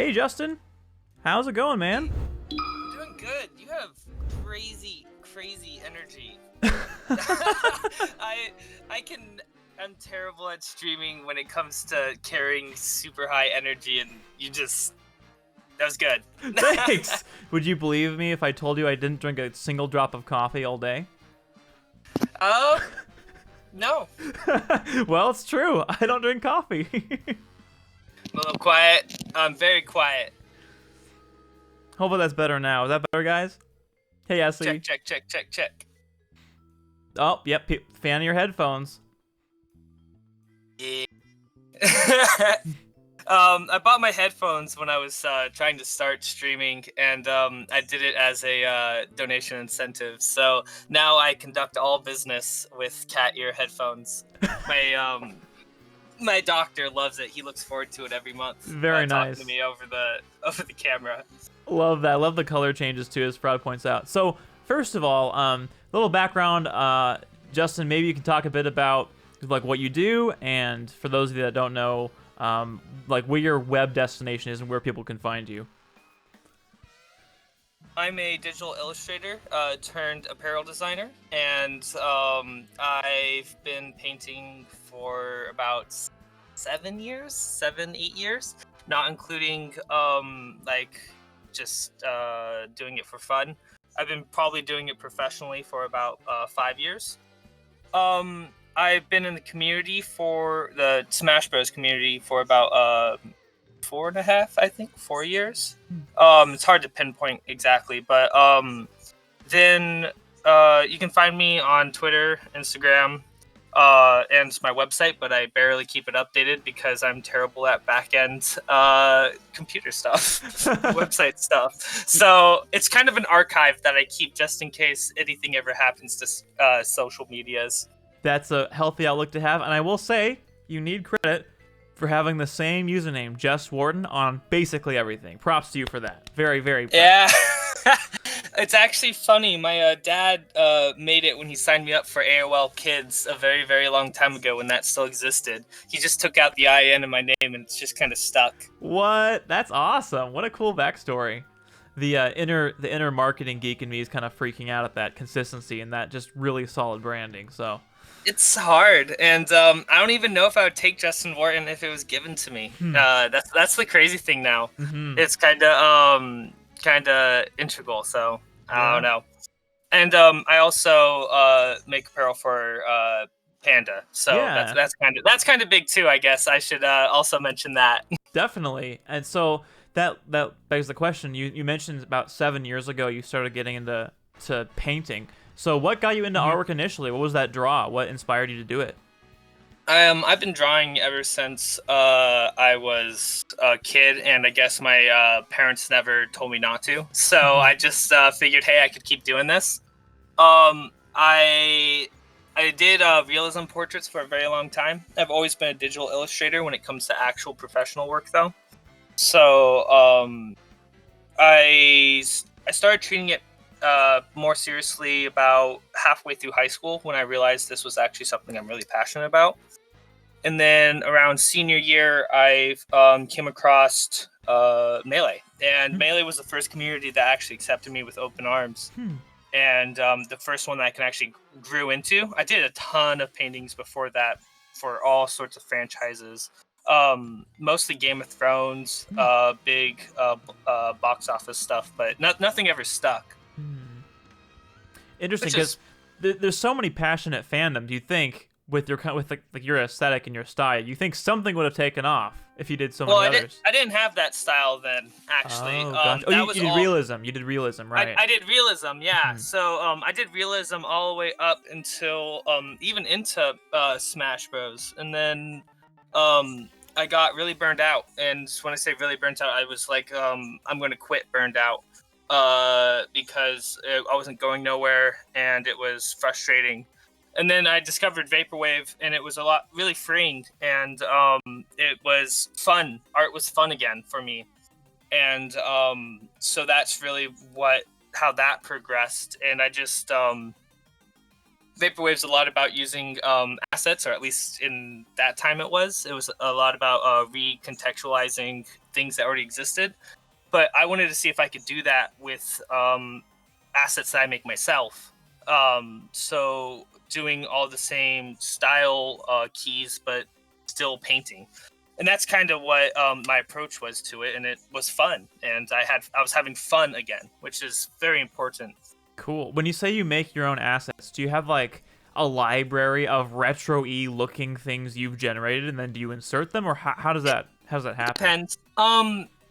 Hey, Justin. How's it going, man? Doing good. You have crazy energy. I I can I'm terrible at streaming when it comes to carrying super high energy, and that was good. Thanks. Would you believe me if I told you I didn't drink a single drop of coffee all day? No. Well, it's true. I don't drink coffee. Well, I'm quiet. I'm very quiet. Hopefully that's better now. Is that better, guys? Hey, Essie. Check. Oh, yep. Fan of your headphones. Yeah. I bought my headphones when I was trying to start streaming, and I did it as a donation incentive. So now I conduct all business with cat ear headphones. My doctor loves it. He looks forward to it every month. Very nice. Talking to me over the camera. Love that. Love the color changes too, as Proud points out. So first of all, little background. Justin, maybe you can talk a bit about like what you do, and for those of you that don't know, like where your web destination is and where people can find you. I'm a digital illustrator turned apparel designer, and I've been painting for about 8 years, not including just doing it for fun. I've been probably doing it professionally for about 5 years. I've been in the community for the Smash Bros. Community for about 4 years. It's hard to pinpoint exactly, but then you can find me on Twitter, Instagram, and my website, but I barely keep it updated because I'm terrible at back-end computer stuff, website stuff. So it's kind of an archive that I keep just in case anything ever happens to social medias. That's a healthy outlook to have, and I will say you need credit for having the same username, Just Wharton, on basically everything. Props to you for that. Very, very proud. Yeah. It's actually funny. My dad made it when he signed me up for AOL Kids a very, very long time ago when that still existed. He just took out the IN in my name, and it's just kind of stuck. What? That's awesome. What a cool backstory. The inner marketing geek in me is kind of freaking out at that consistency and that just really solid branding. So it's hard, and I don't even know if I would take Justin Wharton if it was given to me. That's the crazy thing now. Mm-hmm. It's kind of integral, so I don't know. And I also make apparel for Panda, so Yeah. that's kind of big too. I guess I should also mention that. Definitely. And so that begs the question. You mentioned about 7 years ago you started getting into painting. So what got you into artwork initially? What was that draw? What inspired you to do it? I've been drawing ever since I was a kid, and I guess my parents never told me not to. So I just figured, hey, I could keep doing this. I did realism portraits for a very long time. I've always been a digital illustrator when it comes to actual professional work, though. So I started treating it more seriously about halfway through high school when I realized this was actually something I'm really passionate about. And then around senior year, I came across Melee. And Melee was the first community that actually accepted me with open arms. And the first one that I can actually grew into. I did a ton of paintings before that for all sorts of franchises. Mostly Game of Thrones, big box office stuff, but nothing ever stuck. Interesting, because there's so many passionate fandom. Do you think with your aesthetic and your style, you think something would have taken off if you did so many others? I didn't have that style then, actually. Oh, gotcha. You did realism. You did realism, right? I did realism, yeah. So I did realism all the way up until even into Smash Bros. And then I got really burned out. And when I say really burnt out, I was like, I'm going to quit burned out. Because I wasn't going nowhere and it was frustrating. And then I discovered Vaporwave, and it was really freeing, and it was fun. Art was fun again for me. And so that's really how that progressed. And I just Vaporwave's a lot about using assets, or at least in that time it was. It was a lot about recontextualizing things that already existed. But I wanted to see if I could do that with assets that I make myself. So doing all the same style keys, but still painting. And that's kind of what my approach was to it, and it was fun. And I was having fun again, which is very important. Cool. When you say you make your own assets, do you have like a library of retro-y looking things you've generated, and then do you insert them, or how does that happen? Depends.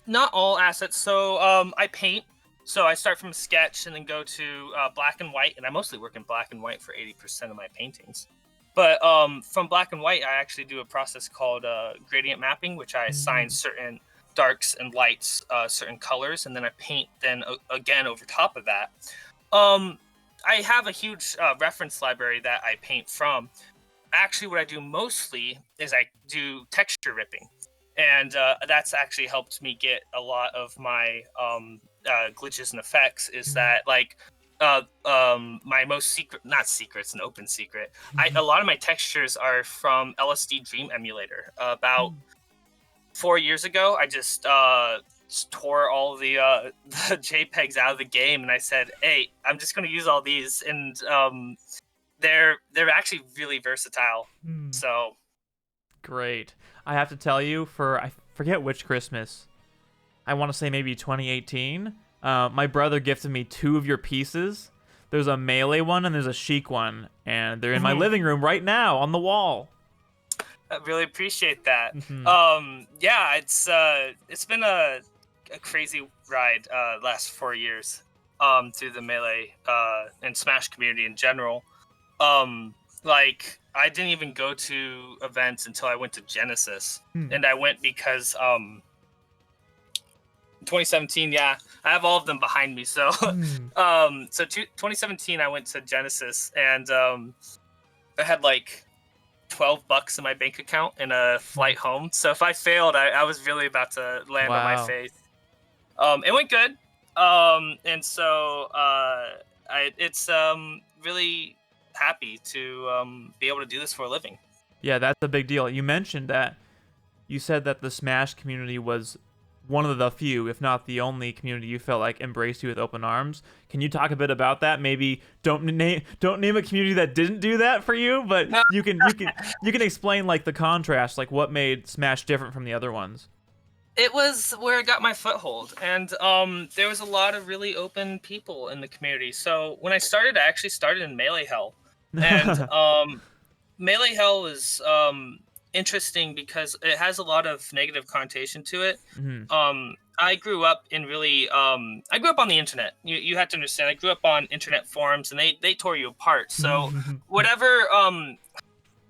Not all assets. So I paint. So I start from a sketch and then go to black and white, and I mostly work in black and white for 80% of my paintings. But from black and white, I actually do a process called gradient mapping, which I assign certain darks and lights, certain colors, and then I paint then again over top of that. I have a huge reference library that I paint from. Actually, what I do mostly is I do texture ripping. And that's actually helped me get a lot of my glitches and effects, is that like my most secret, not secret, it's an open secret. A lot of my textures are from LSD Dream Emulator. About 4 years ago, I just tore all the JPEGs out of the game, and I said, hey, I'm just going to use all these. And they're actually really versatile. So great. I have to tell you, I forget which Christmas, I want to say maybe 2018, my brother gifted me 2 of your pieces. There's a Melee one and there's a Chic one, and they're in my living room right now on the wall. I really appreciate that. Yeah, it's been a crazy ride last 4 years through the Melee and Smash community in general. Like, I didn't even go to events until I went to Genesis, and I went because 2017, yeah, I have all of them behind me. So, 2017, I went to Genesis, and I had like $12 in my bank account and a flight home. So if I failed, I was really about to land on my face. It went good, and so it's really happy to be able to do this for a living. Yeah, that's a big deal. You mentioned that you said that the Smash community was one of the few, if not the only community you felt like embraced you with open arms. Can you talk a bit about that? Maybe don't name a community that didn't do that for you, but you can explain like the contrast, like what made Smash different from the other ones. It was where I got my foothold, and there was a lot of really open people in the community. So when I started, I actually started in Melee Hell, and Melee Hell is interesting because it has a lot of negative connotation to it. I grew up in I grew up on the internet. You have to understand, I grew up on internet forums, and they tore you apart. So whatever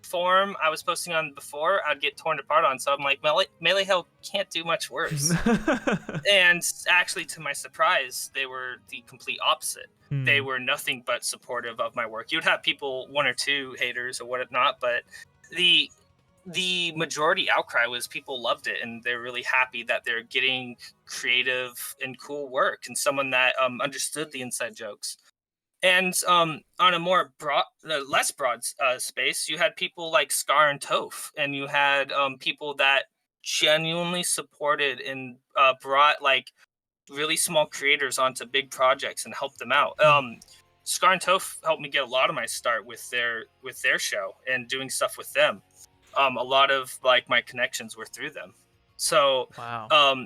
forum I was posting on before, I'd get torn apart on. So I'm like, Melee Hell can't do much worse. And actually, to my surprise, they were the complete opposite. They were nothing but supportive of my work. You'd have people, 1 or 2 haters or whatnot, but the majority outcry was people loved it, and they're really happy that they're getting creative and cool work, and someone that understood the inside jokes. And on a more less broad space, you had people like Scar and Toph, and you had people that genuinely supported and brought like really small creators onto big projects and helped them out. Scar and Toph helped me get a lot of my start with their show and doing stuff with them. A lot of like my connections were through them. So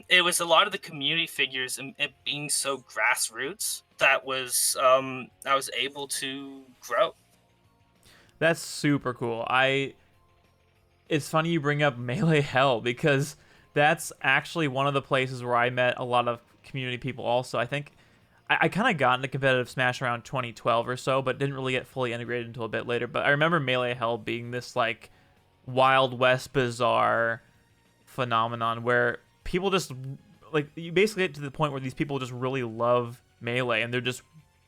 it was a lot of the community figures and it being so grassroots that was I was able to grow. That's super cool. It's funny you bring up Melee Hell, because that's actually one of the places where I met a lot of community people also. I think I kind of got into competitive Smash around 2012 or so, but didn't really get fully integrated until a bit later. But I remember Melee Hell being this like Wild West bizarre phenomenon where people just like, you basically get to the point where these people just really love Melee, and they're just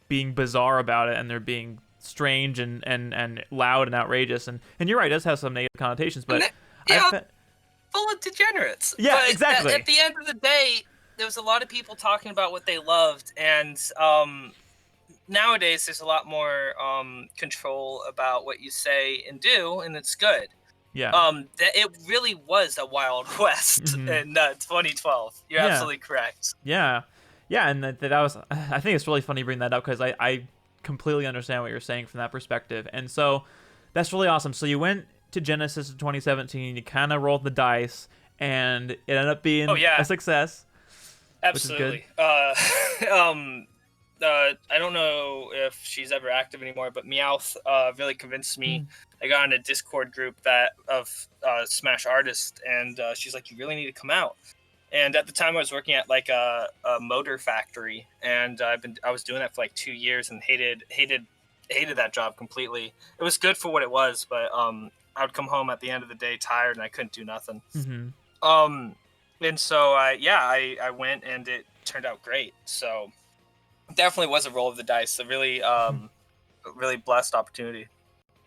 being bizarre about it, and they're being strange and loud and outrageous, and you're right, it does have some negative connotations, but full of degenerates. Yeah, but exactly. At the end of the day, there was a lot of people talking about what they loved, and nowadays there's a lot more control about what you say and do, and it's good. Yeah. That it really was a wild west in 2012. You're Yeah. absolutely correct. Yeah. Yeah, and that was, I think it's really funny you bring that up, because I completely understand what you're saying from that perspective. And so that's really awesome. So you went to Genesis in 2017, you kind of rolled the dice, and it ended up being a success. Absolutely. I don't know if she's ever active anymore, but Meowth really convinced me. I got in a Discord group of Smash artists, and she's like, "You really need to come out." And at the time, I was working at like a motor factory, and I was doing that for like 2 years and hated that job completely. It was good for what it was, but I would come home at the end of the day tired, and I couldn't do nothing. And so I went, and it turned out great. So definitely was a roll of the dice. A really really blessed opportunity.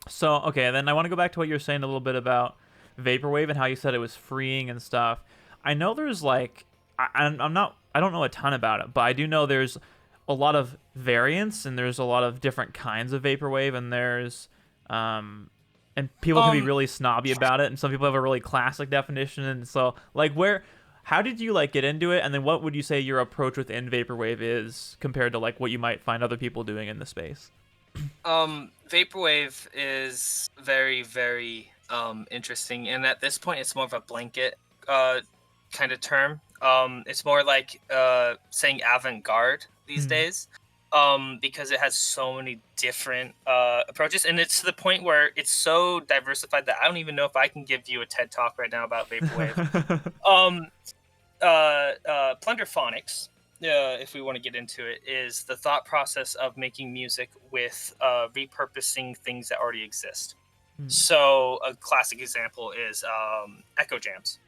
So okay, then I want to go back to what you're saying a little bit about Vaporwave and how you said it was freeing and stuff. I know there's like I don't know a ton about it, but I do know there's a lot of variants, and there's a lot of different kinds of Vaporwave, and there's and people can be really snobby about it, and some people have a really classic definition. And so like how did you like get into it, and then what would you say your approach within Vaporwave is compared to like what you might find other people doing in the space? Vaporwave is very, very interesting, and at this point it's more of a blanket kind of term. It's more like saying avant-garde these days, because it has so many different approaches, and it's to the point where it's so diversified that I don't even know if I can give you a TED talk right now about Vaporwave. Plunderphonics, if we want to get into it, is the thought process of making music with repurposing things that already exist. So a classic example is Echo Jams.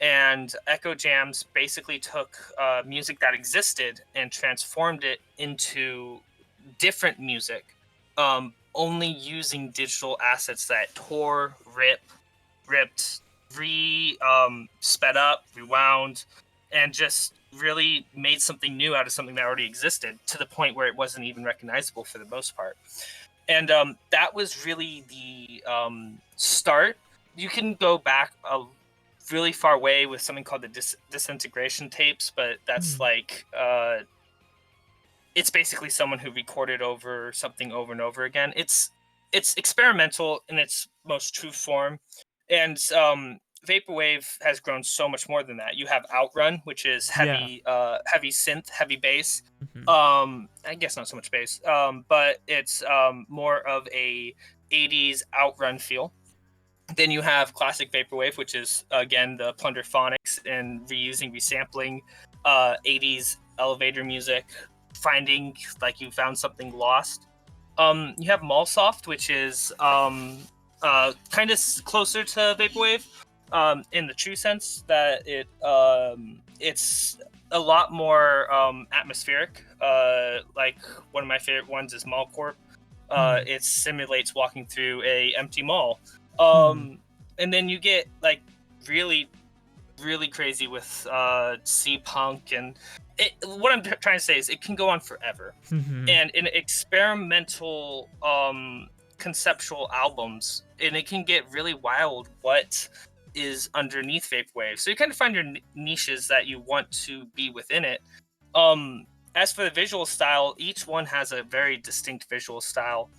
And Echo Jams basically took music that existed and transformed it into different music, only using digital assets that tore, ripped, sped up, rewound, and just really made something new out of something that already existed, to the point where it wasn't even recognizable for the most part. And that was really the start. You can go back a really far way with something called the disintegration tapes, but that's like it's basically someone who recorded over something over and over again. It's experimental in its most true form, and Vaporwave has grown so much more than that. You have Outrun, which is heavy synth, heavy bass. I guess not so much bass, but it's more of a 80s Outrun feel. Then you have classic Vaporwave, which is again the Plunderphonics and resampling 80s elevator music, finding like you found something lost. You have Mallsoft, which is kind of closer to Vaporwave, in the true sense that it's a lot more atmospheric. Like one of my favorite ones is Mallcorp. It simulates walking through a empty mall. And then you get like really, really crazy with C-Punk, and what I'm trying to say is it can go on forever. And in experimental conceptual albums, and it can get really wild what is underneath Vaporwave. So you kind of find your niches that you want to be within it. As for the visual style, each one has a very distinct visual style.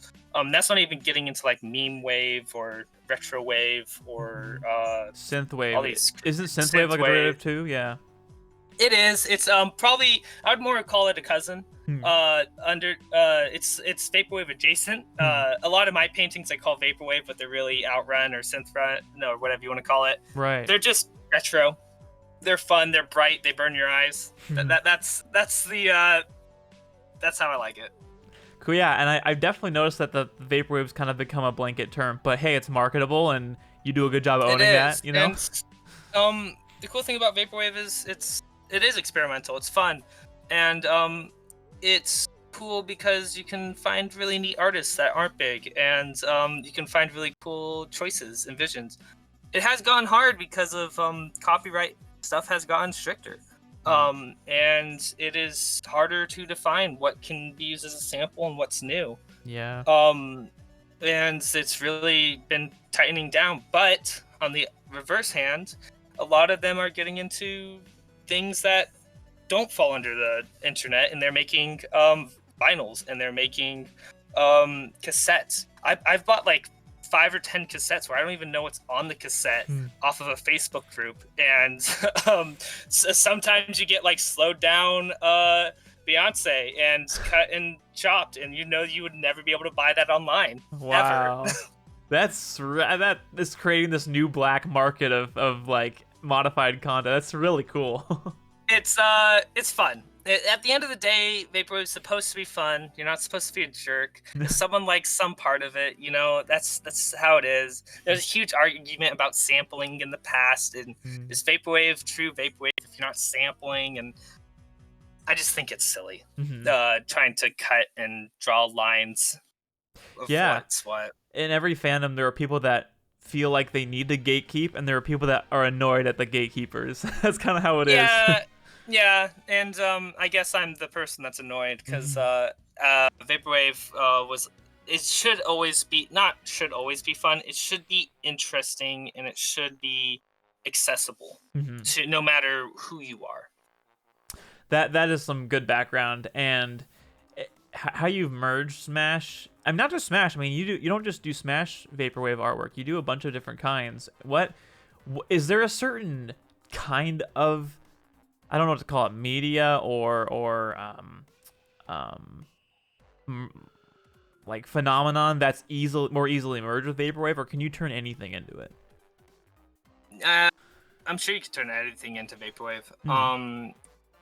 That's not even getting into like meme wave or retro wave or synthwave. All these Isn't synthwave like a derivative too? Yeah. It is. It's probably I would more call it a cousin. It's Vaporwave adjacent. A lot of my paintings I call Vaporwave, but they're really Outrun or Synthrun, or whatever you want to call it. Right. They're just retro. They're fun. They're bright. They burn your eyes. That's how I like it. Cool. Yeah, and I've definitely noticed that the Vaporwave's kind of become a blanket term, but hey, it's marketable, and you do a good job owning that. You know. And, the cool thing about Vaporwave is it is experimental. It's fun, and it's cool because you can find really neat artists that aren't big, and you can find really cool choices and visions. It has gone hard because of copyright stuff has gotten stricter. And it is harder to define what can be used as a sample and what's new. Yeah. And it's really been tightening down. But on the reverse hand, a lot of them are getting into things that don't fall under the internet, and they're making vinyls, and they're making cassettes. I've bought like 5 or 10 cassettes where I don't even know what's on the cassette off of a Facebook group, and so sometimes you get like slowed down Beyonce and cut and chopped, and you would never be able to buy that online. Wow. Ever. That is creating this new black market of like modified content. That's really cool. It's fun. At the end of the day, Vaporwave is supposed to be fun. You're not supposed to be a jerk. If someone likes some part of it, that's how it is. There's a huge argument about sampling in the past, and is Vaporwave true Vaporwave if you're not sampling? And I just think it's silly, trying to cut and draw lines of what's what. In every fandom, there are people that feel like they need to gatekeep, and there are people that are annoyed at the gatekeepers. That's kind of how it is. Yeah, and I guess I'm the person that's annoyed because Vaporwave should always be fun. It should be interesting, and it should be accessible to no matter who you are. That is some good background, and how you've merged Smash. I'm not just Smash. I mean, you don't just do Smash Vaporwave artwork. You do a bunch of different kinds. What is there a certain kind of, I don't know what to call it, media or like phenomenon that's more easily merged with Vaporwave, or can you turn anything into it? I'm sure you can turn anything into Vaporwave.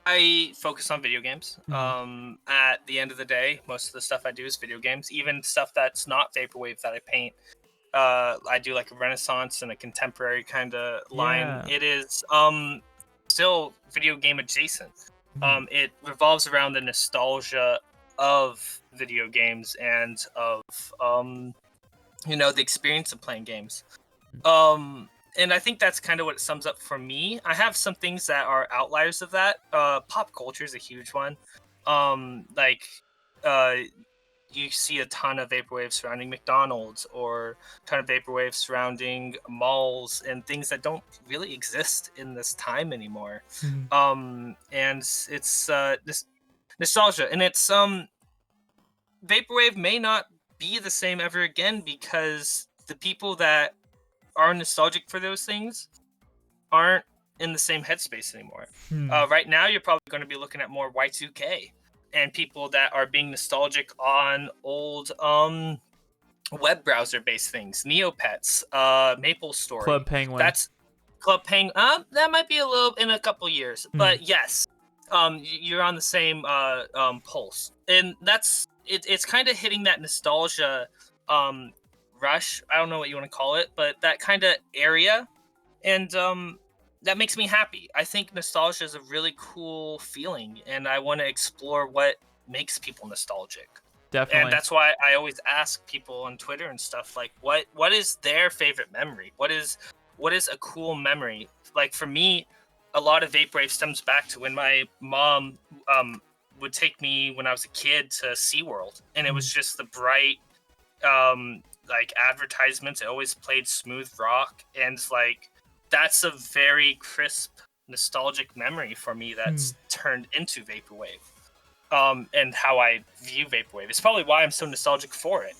I focus on video games. At the end of the day, most of the stuff I do is video games. Even stuff that's not Vaporwave that I paint, I do like a Renaissance and a contemporary kind of line. Yeah. It is still video game adjacent. It revolves around the nostalgia of video games and of the experience of playing games. And I think that's kind of what it sums up for me. I have some things that are outliers of that. Pop culture is a huge one. You see a ton of Vaporwave surrounding McDonald's, or a ton of Vaporwave surrounding malls and things that don't really exist in this time anymore. And it's this nostalgia, and it's Vaporwave may not be the same ever again because the people that are nostalgic for those things aren't in the same headspace anymore. Right now, you're probably going to be looking at more Y2K and people that are being nostalgic on old web browser based things, Neopets, Maple Story, Club Penguin. That's Club Penguin. That might be a little in a couple years, but yes, you're on the same pulse, and that's it's kind of hitting that nostalgia rush. I don't know what you want to call it, but that kind of area, and that makes me happy. I think nostalgia is a really cool feeling, and I want to explore what makes people nostalgic. Definitely. And that's why I always ask people on Twitter and stuff like, what is their favorite memory? What is a cool memory? Like for me, a lot of Vaporwave stems back to when my mom would take me when I was a kid to SeaWorld, and it was just the bright like advertisements. It always played smooth rock, and like that's a very crisp nostalgic memory for me that's turned into Vaporwave, and how I view Vaporwave. It's probably why I'm so nostalgic for it.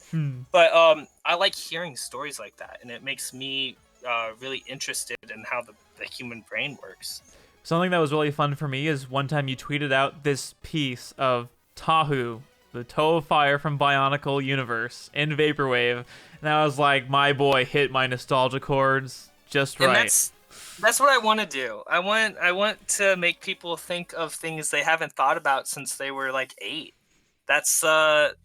But I like hearing stories like that, and it makes me really interested in how the human brain works. Something that was really fun for me is one time you tweeted out this piece of Tahu, the toe of fire from Bionicle universe in Vaporwave, and I was like, my boy hit my nostalgia chords just right. And that's what I want to do. I want to make people think of things they haven't thought about since they were like 8. That's that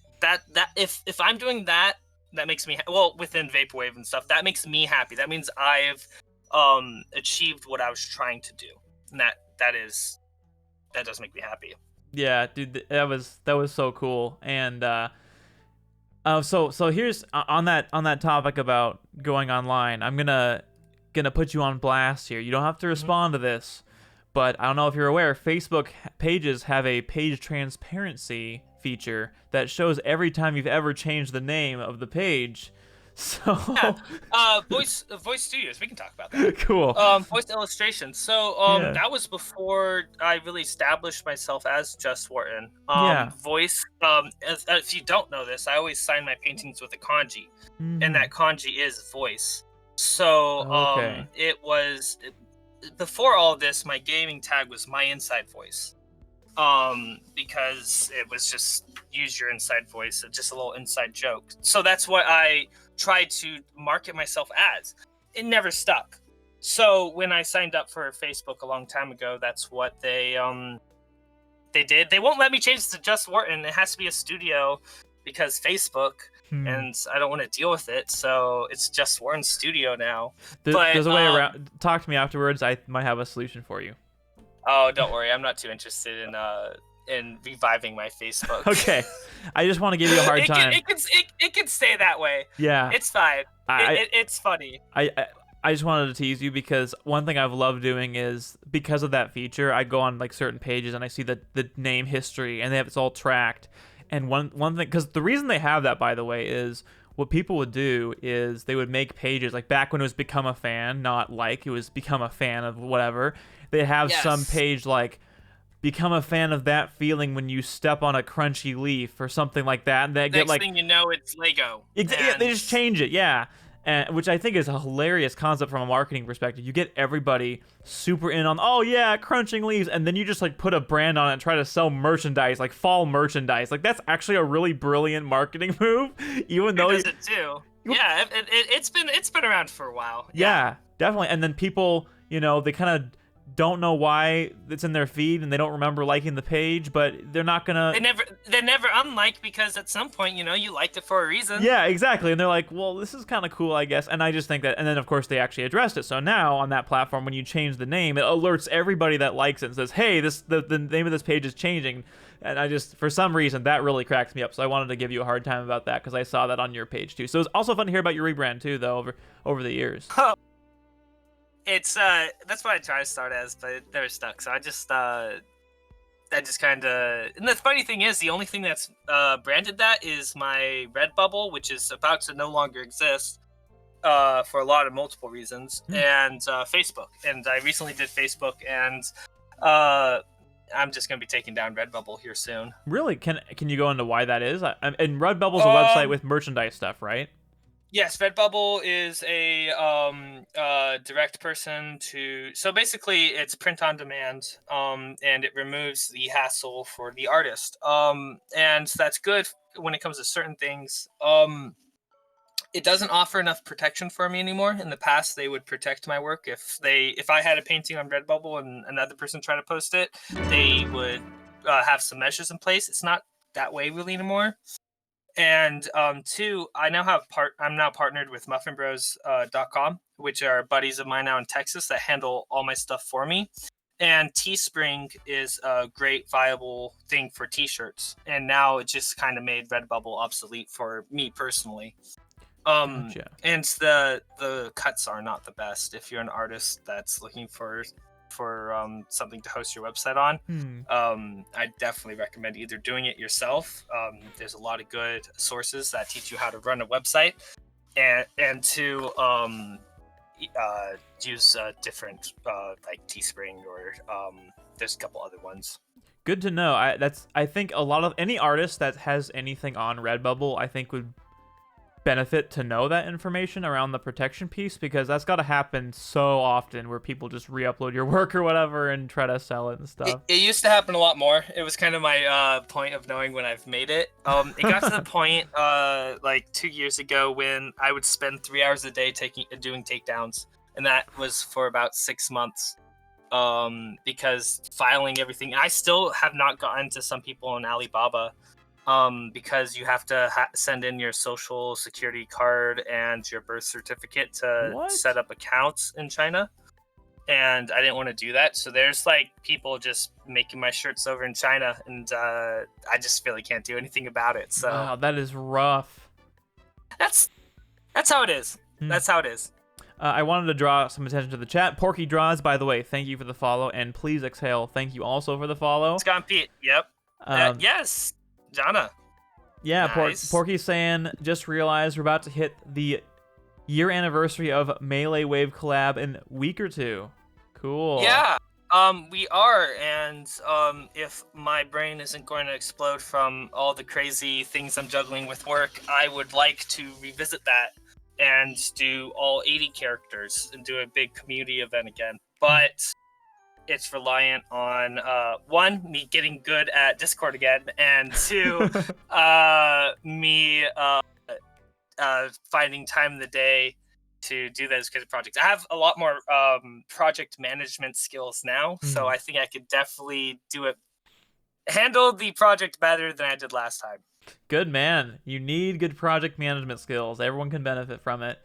if I'm doing that, that makes me within Vaporwave and stuff, that makes me happy. That means I've achieved what I was trying to do, and that does make me happy. Yeah, dude, that was so cool. And so here's on that topic about going online. I'm gonna put you on blast here. You don't have to respond to this, But I don't know if you're aware, Facebook pages have a page transparency feature that shows every time you've ever changed the name of the page. So voice studios, we can talk about that. cool. Voice illustration. So Yeah. that was before I really established myself as just Wharton. Yeah. Voice, if you don't know this, I always sign my paintings with a kanji, and that kanji is voice. So Okay. it was before all this, my gaming tag was my inside voice. Because it was just use your inside voice, just a little inside joke. So that's what I tried to market myself as. It never stuck. So when I signed up for Facebook a long time ago, that's what they did. They won't let me change to just Wharton. It has to be a studio because Facebook, and I don't want to deal with it. So it's just Wharton Studio now. There's a way around. Talk to me afterwards. I might have a solution for you. Oh, don't worry. I'm not too interested in reviving my Facebook. Okay. I just want to give you a hard time. It can stay that way. Yeah. It's fine. It's funny. I just wanted to tease you because one thing I've loved doing is because of that feature, I go on like certain pages and I see the name history and it's all tracked. And one thing, because the reason they have that, by the way, is what people would do is they would make pages like back when it was become a fan, not like it was become a fan of whatever. They'd have some page like become a fan of that feeling when you step on a crunchy leaf or something like that. And they get like, next thing you know, it's Lego. Yeah, they just change it, yeah. Which I think is a hilarious concept from a marketing perspective. You get everybody super in on, oh yeah, crunching leaves, and then you just like put a brand on it and try to sell merchandise, like fall merchandise. Like that's actually a really brilliant marketing move, even though it does it too. Yeah, it's been around for a while. Yeah, definitely. And then people, they kind of don't know why it's in their feed and they don't remember liking the page, but they're not gonna. They never unlike because at some point, you liked it for a reason. Yeah, exactly. And they're like, well, this is kind of cool, I guess. And I just think that, and then of course they actually addressed it. So now on that platform, when you change the name, it alerts everybody that likes it and says, hey, the name of this page is changing. And I just, for some reason, that really cracks me up. So I wanted to give you a hard time about that because I saw that on your page too. So it's also fun to hear about your rebrand too, though, over the years. It's that's what I tried to start as, but it never stuck. So I just kind of. And the funny thing is, the only thing that's branded that is my Redbubble, which is about to no longer exist for a lot of multiple reasons, and Facebook. And I recently did Facebook, and I'm just gonna be taking down Redbubble here soon. Really? Can you go into why that is? And Redbubble's a website with merchandise stuff, right? Yes, Redbubble is a direct person to. So basically, it's print on demand, and it removes the hassle for the artist, and that's good when it comes to certain things. It doesn't offer enough protection for me anymore. In the past, they would protect my work if I had a painting on Redbubble and another person tried to post it, they would have some measures in place. It's not that way really anymore. And two, I'm now partnered with muffinbros.com, which are buddies of mine now in Texas that handle all my stuff for me. And Teespring is a great viable thing for t-shirts. And now it just kind of made Redbubble obsolete for me personally. Gotcha. And the cuts are not the best if you're an artist that's looking for something to host your website on. I definitely recommend either doing it yourself. There's a lot of good sources that teach you how to run a website, and to use different like Teespring or there's a couple other ones. Good to know. I think a lot of any artist that has anything on Redbubble, I think would benefit to know that information around the protection piece, because that's got to happen so often where people just re-upload your work or whatever and try to sell it and stuff. It used to happen a lot more. It was kind of my point of knowing when I've made it. It got to the point like 2 years ago when I would spend 3 hours a day doing takedowns, and that was for about 6 months. Because filing everything, I still have not gotten to some people on Alibaba. Because you have to send in your social security card and your birth certificate to set up accounts in China. And I didn't want to do that. So there's like people just making my shirts over in China, and I just really can't do anything about it. So wow, that is rough. That's how it is. That's how it is. I wanted to draw some attention to the chat. Porky Draws, by the way, thank you for the follow, and Please Exhale, thank you also for the follow. Scott Pete, yep. Yes, Jana. Yeah, Nice. Porky's saying, just realized we're about to hit the year anniversary of Melee Wave collab in a week or two. Cool. Yeah, we are, and if my brain isn't going to explode from all the crazy things I'm juggling with work, I would like to revisit that and do all 80 characters and do a big community event again. But it's reliant on one, me getting good at Discord again, and two, me finding time in the day to do those kind of projects. I have a lot more project management skills now, so I think I could definitely handle the project better than I did last time. Good man. You need good project management skills. Everyone can benefit from it.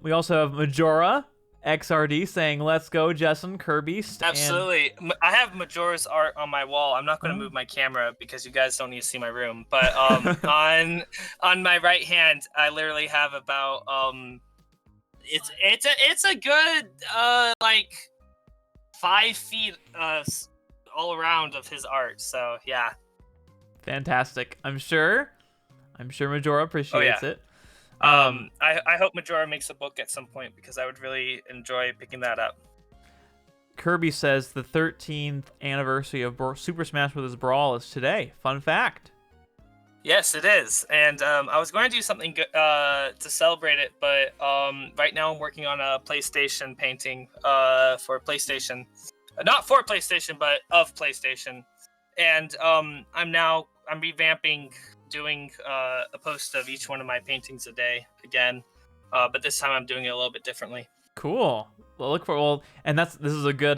We also have Majora XRD saying, "Let's go, Justin Kirby." Absolutely. I have Majora's art on my wall. I'm not going to move my camera because you guys don't need to see my room. But on my right hand, I literally have about it's a good like 5 feet all around of his art. So yeah. Fantastic. I'm sure Majora appreciates it. I hope Majora makes a book at some point because I would really enjoy picking that up. Kirby says the 13th anniversary of Super Smash Bros. Brawl is today. Fun fact. Yes, it is. And I was going to do something to celebrate it, but right now I'm working on a PlayStation painting for PlayStation. Not for PlayStation, but of PlayStation. And I'm revamping doing a post of each one of my paintings a day again, but this time I'm doing it a little bit differently. Cool. Well, and this is a good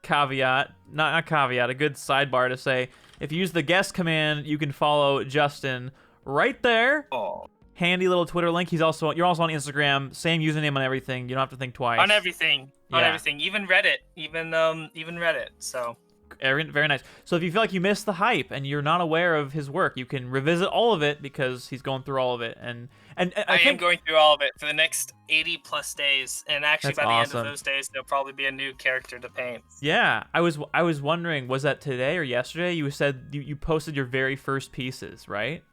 caveat, not caveat, a good sidebar to say, if you use the guest command, you can follow Justin right there. Oh. Handy little Twitter link. You're also on Instagram, same username on everything. You don't have to think twice. On everything, even Reddit, even Reddit. So. Very nice. So if you feel like you missed the hype and you're not aware of his work, you can revisit all of it because he's going through all of it. And I am going through all of it for the next 80 plus days. And actually, by the end of those days, there'll probably be a new character to paint. Yeah, I was wondering, was that today or yesterday? You said you posted your very first pieces, right?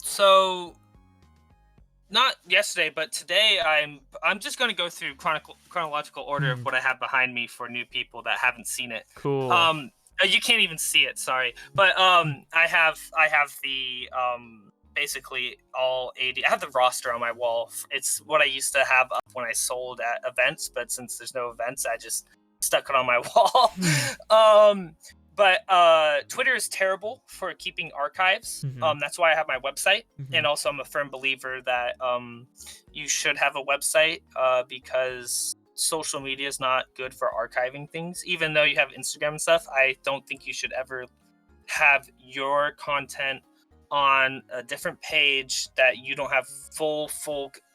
So not yesterday, but today I'm just going to go through chronological order of what I have behind me for new people that haven't seen it. Cool. You can't even see it, sorry. But I have the basically all 80. I have the roster on my wall. It's what I used to have up when I sold at events, but since there's no events, I just stuck it on my wall. But Twitter is terrible for keeping archives. That's why I have my website. And also I'm a firm believer that you should have a website because social media is not good for archiving things. Even though you have Instagram and stuff, I don't think you should ever have your content on a different page that you don't have full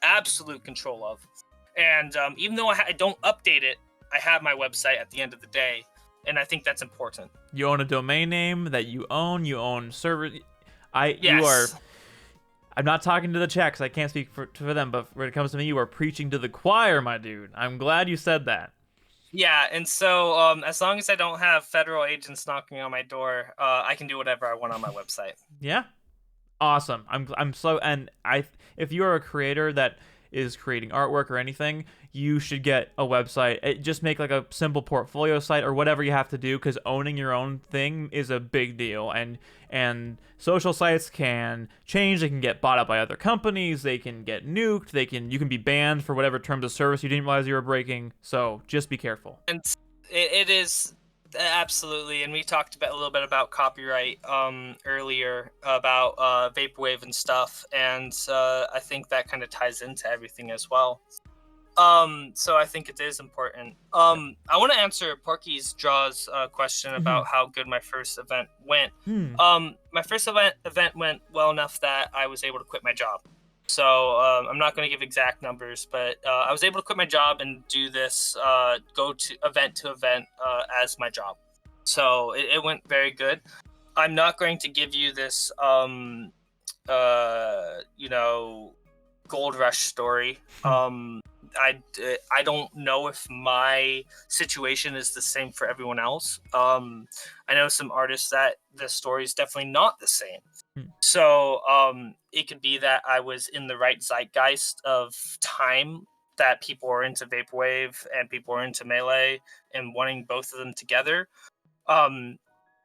absolute control of. And even though I don't update it, I have my website at the end of the day. And I think that's important. You own a domain name that you own server. Yes. I'm not talking to the chat because I can't speak for them, but when it comes to me, you are preaching to the choir, my dude. I'm glad you said that. Yeah, and so as long as I don't have federal agents knocking on my door, I can do whatever I want on my website. Yeah, awesome. If you are a creator that is creating artwork or anything, you should get a website. Just make like a simple portfolio site or whatever you have to do, because owning your own thing is a big deal. And social sites can change. They can get bought up by other companies. They can get nuked. You can be banned for whatever terms of service you didn't realize you were breaking. So just be careful. And it is absolutely. And we talked a little bit about copyright earlier about Vaporwave and stuff. And I think that kind of ties into everything as well. So I think it is important. I want to answer Porky's Draw's question about how good my first event went. My first event went well enough that I was able to quit my job. So I'm not going to give exact numbers, but I was able to quit my job and do this go to event as my job. So it went very good. I'm not going to give you this gold rush story. I don't know if my situation is the same for everyone else. I know some artists that the story is definitely not the same. So it could be that I was in the right zeitgeist of time, that people are into Vaporwave and people are into Melee and wanting both of them together.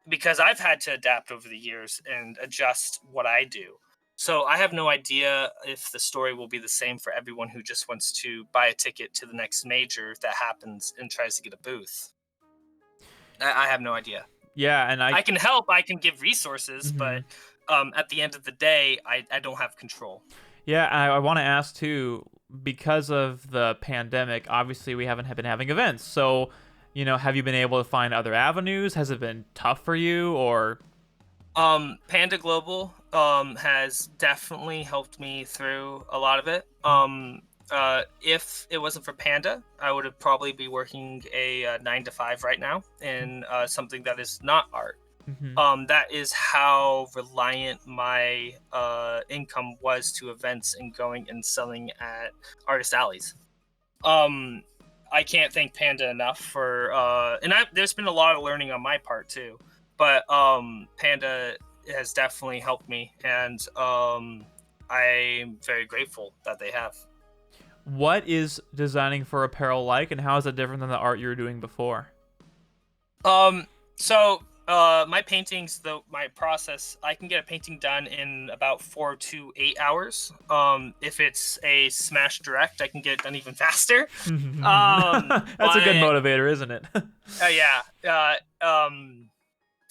Because I've had to adapt over the years and adjust what I do. So I have no idea if the story will be the same for everyone who just wants to buy a ticket to the next major that happens and tries to get a booth. I have no idea. Yeah, and I can help. I can give resources, but at the end of the day, I don't have control. Yeah, I want to ask too, because of the pandemic, obviously we haven't been having events. So, have you been able to find other avenues? Has it been tough for you, or? Panda Global has definitely helped me through a lot of it. If it wasn't for Panda, I would have probably be working a 9 to 5 right now in something that is not art. That is how reliant my income was to events and going and selling at artist alleys. I can't thank Panda enough for and there's been a lot of learning on my part too. But Panda has definitely helped me, and I'm very grateful that they have. What is designing for apparel like, and how is it different than the art you were doing before? So my paintings, my process, I can get a painting done in about 4 to 8 hours. If it's a smash direct, I can get it done even faster. That's a good motivator, isn't it?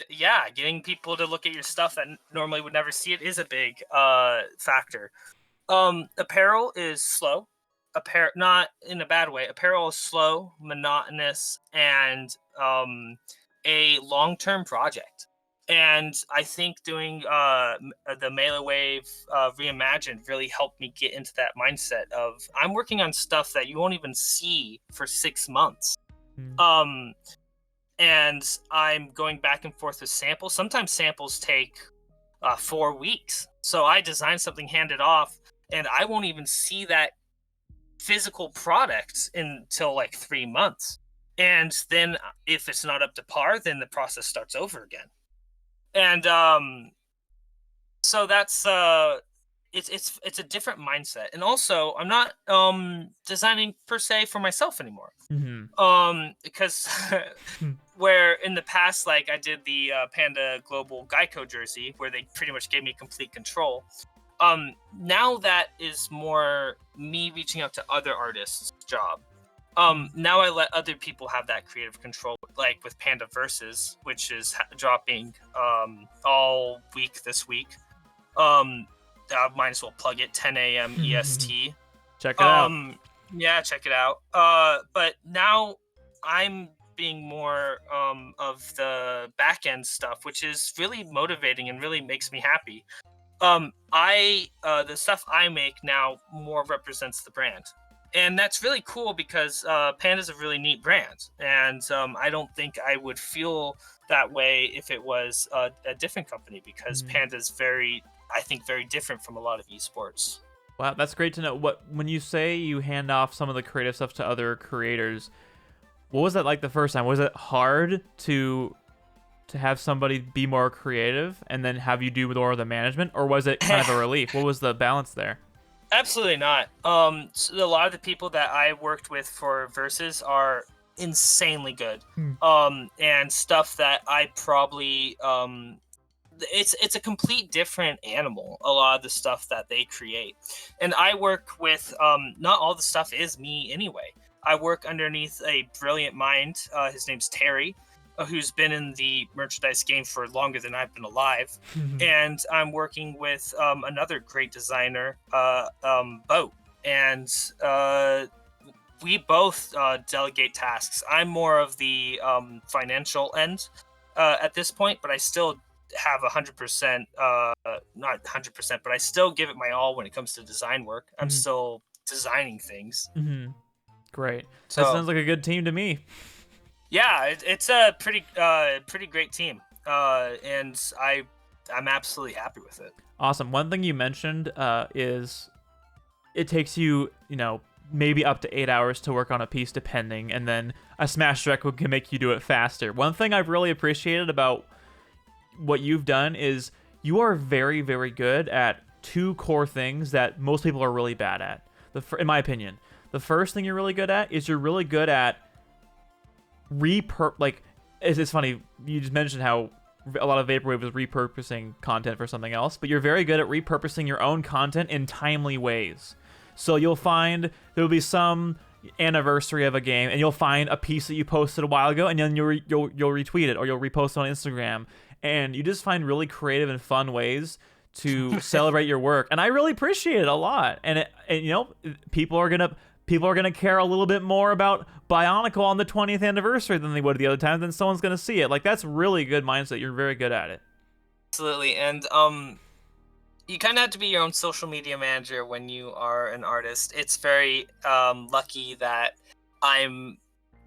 Yeah, getting people to look at your stuff that normally would never see it is a big factor. Apparel is slow. Not in a bad way. Apparel is slow, monotonous, and a long-term project. And I think doing the Melee Wave Reimagined really helped me get into that mindset of I'm working on stuff that you won't even see for 6 months. And I'm going back and forth with samples. Sometimes samples take 4 weeks. So I design something, hand it off, and I won't even see that physical product until like 3 months. And then if it's not up to par, then the process starts over again. And so that's it's a different mindset. And also I'm not designing per se for myself anymore. Because where in the past, like I did the Panda Global Geico jersey where they pretty much gave me complete control. Now that is more me reaching out to other artists' job. Now I let other people have that creative control, like with Panda Versus, which is dropping all week this week. I might as well plug it, 10 a.m. EST. Check it out. Yeah, check it out. But now I'm being more of the back end stuff, which is really motivating and really makes me happy. The stuff I make now more represents the brand. And that's really cool because Panda's a really neat brand. And I don't think I would feel that way if it was a different company, because Panda's very different from a lot of esports. Wow, that's great to know. When you say you hand off some of the creative stuff to other creators, what was that like the first time? Was it hard to have somebody be more creative and then have you do more of the management, or was it kind of a relief? What was the balance there? Absolutely not. So a lot of the people that I worked with for Versus are insanely good. And stuff that I probably it's a complete different animal, a lot of the stuff that they create. And I work with not all the stuff is me anyway. I work underneath a brilliant mind. His name's Terry, who's been in the merchandise game for longer than I've been alive. And I'm working with another great designer, Boat. And we both delegate tasks. I'm more of the financial end at this point, but I still have 100%, not 100%, but I still give it my all when it comes to design work. I'm still designing things. Great. So, that sounds like a good team to me. Yeah, it's a pretty great team, and I'm absolutely happy with it. Awesome. One thing you mentioned is it takes you, maybe up to 8 hours to work on a piece depending, and then a smash direct can make you do it faster. One thing I've really appreciated about what you've done is you are very, very good at two core things that most people are really bad at. In my opinion, the first thing you're really good at is you're really good at it's funny, you just mentioned how a lot of Vaporwave is repurposing content for something else, but you're very good at repurposing your own content in timely ways. So you'll find there'll be some anniversary of a game, and you'll find a piece that you posted a while ago, and then you'll retweet it or you'll repost it on Instagram, and you just find really creative and fun ways to celebrate your work, and I really appreciate it a lot. And people are gonna care a little bit more about Bionicle on the 20th anniversary than they would the other time. Then someone's gonna see it. Like, that's really good mindset. You're very good at it. Absolutely, and you kind of have to be your own social media manager when you are an artist. It's very lucky that I'm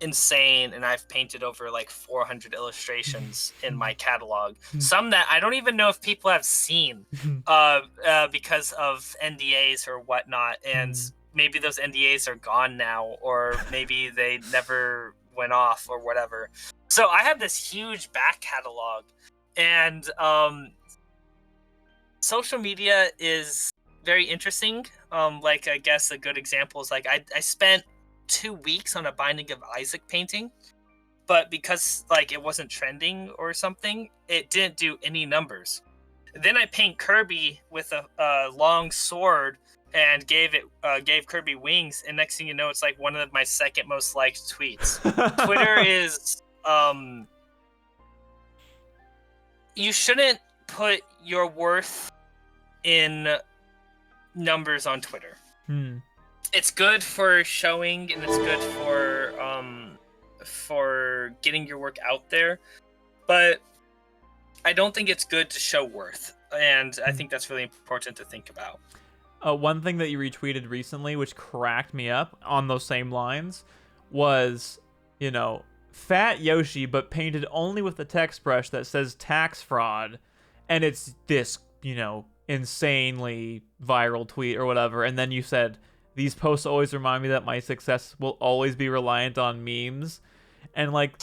insane and I've painted over like 400 illustrations in my catalog. Some that I don't even know if people have seen because of NDAs or whatnot. And maybe those NDAs are gone now, or maybe they never went off or whatever. So I have this huge back catalog, and social media is very interesting. Like, I guess a good example is like I spent 2 weeks on a Binding of Isaac painting, but because like it wasn't trending or something, it didn't do any numbers. Then I paint Kirby with a long sword and gave Kirby wings, and next thing you know, it's like one of my second most liked tweets. Twitter is you shouldn't put your worth in numbers on Twitter. It's good for showing, and it's good for getting your work out there, but I don't think it's good to show worth, and I think that's really important to think about. One thing that you retweeted recently, which cracked me up on those same lines, was, Fat Yoshi, but painted only with the text brush that says tax fraud, and it's this, insanely viral tweet or whatever, and then you said, these posts always remind me that my success will always be reliant on memes. And like,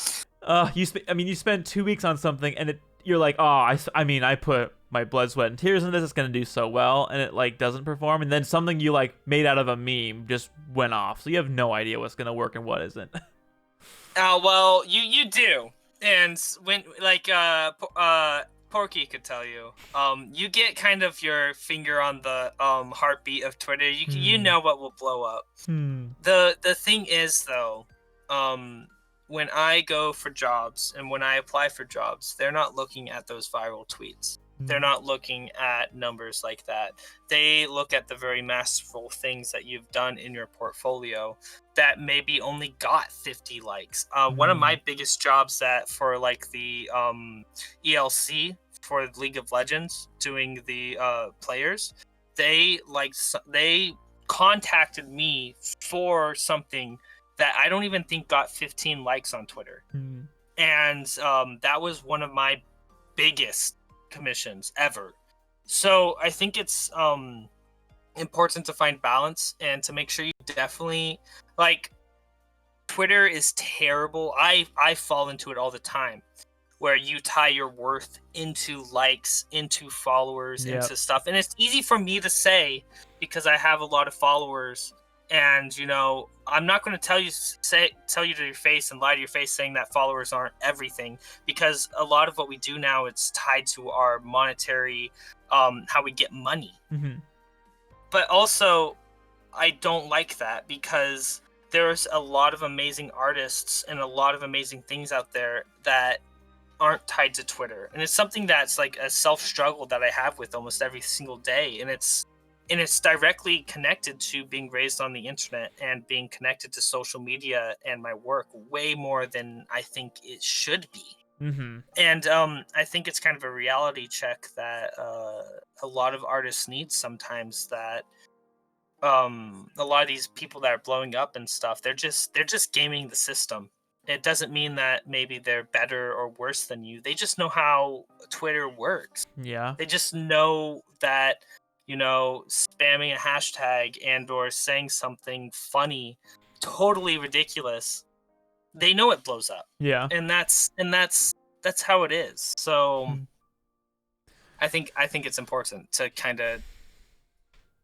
you spent 2 weeks on something, and you're like, I put my blood, sweat, and tears in this. It's gonna do so well, and it like doesn't perform. And then something you like made out of a meme just went off. So you have no idea what's gonna work and what isn't. Well, you do, and when like Porky could tell you, you get kind of your finger on the heartbeat of Twitter. You know what will blow up. The thing is though, when I go for jobs and when I apply for jobs, they're not looking at those viral tweets. They're not looking at numbers like that. They look at the very masterful things that you've done in your portfolio that maybe only got 50 likes. One of my biggest jobs that for like the ELC for League of Legends, doing the players, they contacted me for something that I don't even think got 15 likes on Twitter. And that was one of my biggest commissions ever. So I think it's important to find balance and to make sure you definitely, like, Twitter is terrible. I fall into it all the time, where you tie your worth into likes, into followers, into stuff. And it's easy for me to say because I have a lot of followers, and I'm not going to tell you to your face and lie to your face saying that followers aren't everything, because a lot of what we do now, it's tied to our monetary, how we get money. But also, I don't like that, because there's a lot of amazing artists and a lot of amazing things out there that aren't tied to Twitter. And it's something that's like a self-struggle that I have with almost every single day. And it's directly connected to being raised on the internet and being connected to social media and my work way more than I think it should be. And I think it's kind of a reality check that a lot of artists need sometimes, that a lot of these people that are blowing up and stuff, they're just gaming the system. It doesn't mean that maybe they're better or worse than you. They just know how Twitter works. Yeah. They just know that, spamming a hashtag and or saying something funny, totally ridiculous, they know it blows up. Yeah. And that's how it is. So I think it's important to kind of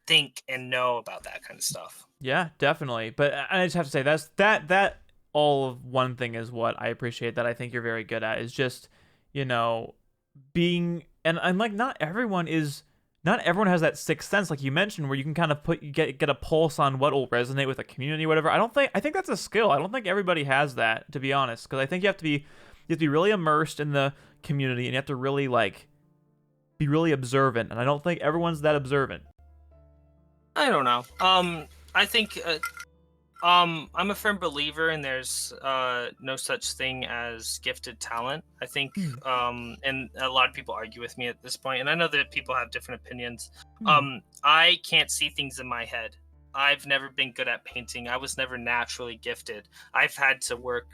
think and know about that kind of stuff. Yeah, definitely. But I just have to say that all of one thing is what I appreciate that I think you're very good at is just, being, and like not everyone has that sixth sense like you mentioned where you can kind of get a pulse on what will resonate with a community or whatever. I think that's a skill. I don't think everybody has that, to be honest, because I think you have to be really immersed in the community and you have to really be really observant, and I don't think everyone's that observant. I don't know. I think I'm a firm believer in there's no such thing as gifted talent. I think and a lot of people argue with me at this point, and I know that people have different opinions. I can't see things in my head. I've never been good at painting. I was never naturally gifted. I've had to work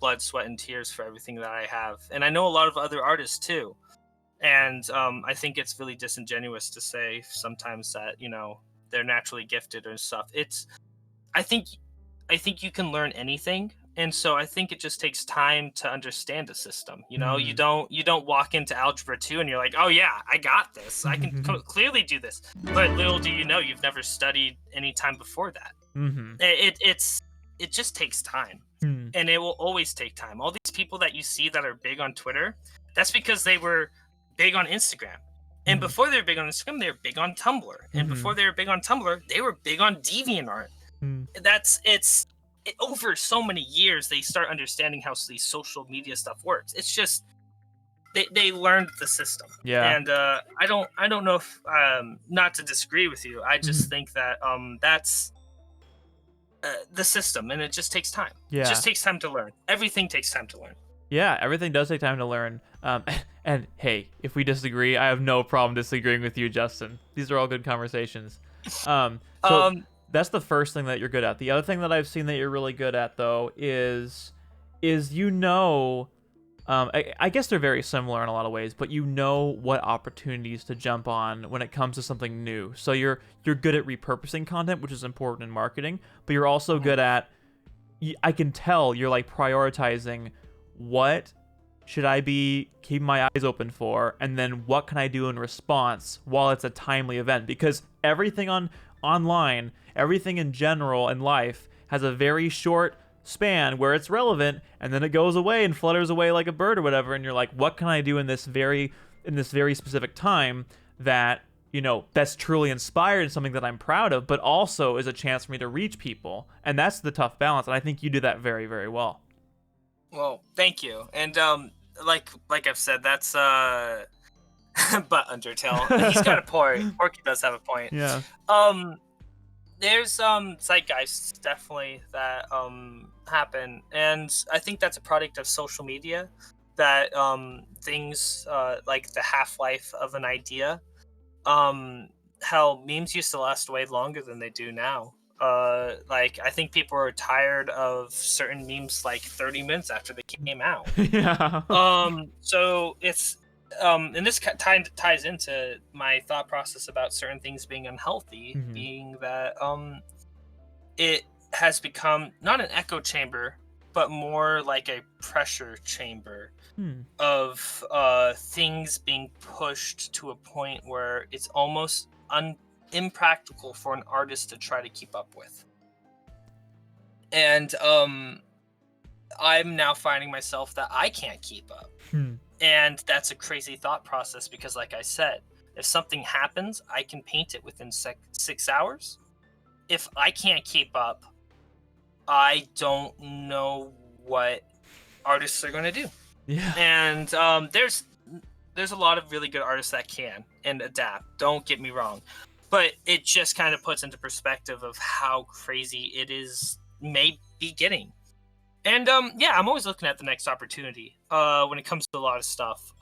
blood, sweat, and tears for everything that I have, and I know a lot of other artists too. And I think it's really disingenuous to say sometimes that they're naturally gifted or stuff. I think you can learn anything, and so I think it just takes time to understand a system. You don't walk into Algebra 2 and you're like, oh yeah, I got this. I can clearly do this. But little do you know, you've never studied any time before that. It just takes time, and it will always take time. All these people that you see that are big on Twitter, that's because they were big on Instagram. And before they were big on Instagram, they were big on Tumblr. And before they were big on Tumblr, they were big on DeviantArt. Over so many years, they start understanding how these social media stuff works. It's just they learned the system. Yeah. And I don't know if not to disagree with you. I just think that that's the system, and it just takes time. Yeah. It just takes time to learn. Everything takes time to learn. Yeah, everything does take time to learn. And hey, if we disagree, I have no problem disagreeing with you, Justin. These are all good conversations. That's the first thing that you're good at. The other thing that I've seen that you're really good at, though, is I guess they're very similar in a lot of ways, but what opportunities to jump on when it comes to something new. So you're good at repurposing content, which is important in marketing, but you're also good at, I can tell you're like prioritizing what should I be keeping my eyes open for, and then what can I do in response while it's a timely event? Because everything online, everything in general in life has a very short span where it's relevant, and then it goes away and flutters away like a bird or whatever, and you're like, what can I do in this very specific time that that's truly inspired and something that I'm proud of, but also is a chance for me to reach people? And that's the tough balance, and I think you do that very, very well. Well, thank you. And like I've said, that's but Undertale. He's got a point. Porky does have a point. Yeah. There's zeitgeists definitely that happen, and I think that's a product of social media. That things like the half-life of an idea. Hell, memes used to last way longer than they do now. I think people are tired of certain memes like 30 minutes after they came out. Yeah. So it's and this ties into my thought process about certain things being unhealthy, being that it has become not an echo chamber, but more like a pressure chamber of things being pushed to a point where it's almost impractical for an artist to try to keep up with. And I'm now finding myself that I can't keep up. And that's a crazy thought process because, like I said, if something happens, I can paint it within 6 hours. If I can't keep up, I don't know what artists are going to do. Yeah. And there's a lot of really good artists that can and adapt. Don't get me wrong. But it just kind of puts into perspective of how crazy it is, may be getting. And I'm always looking at the next opportunity when it comes to a lot of stuff.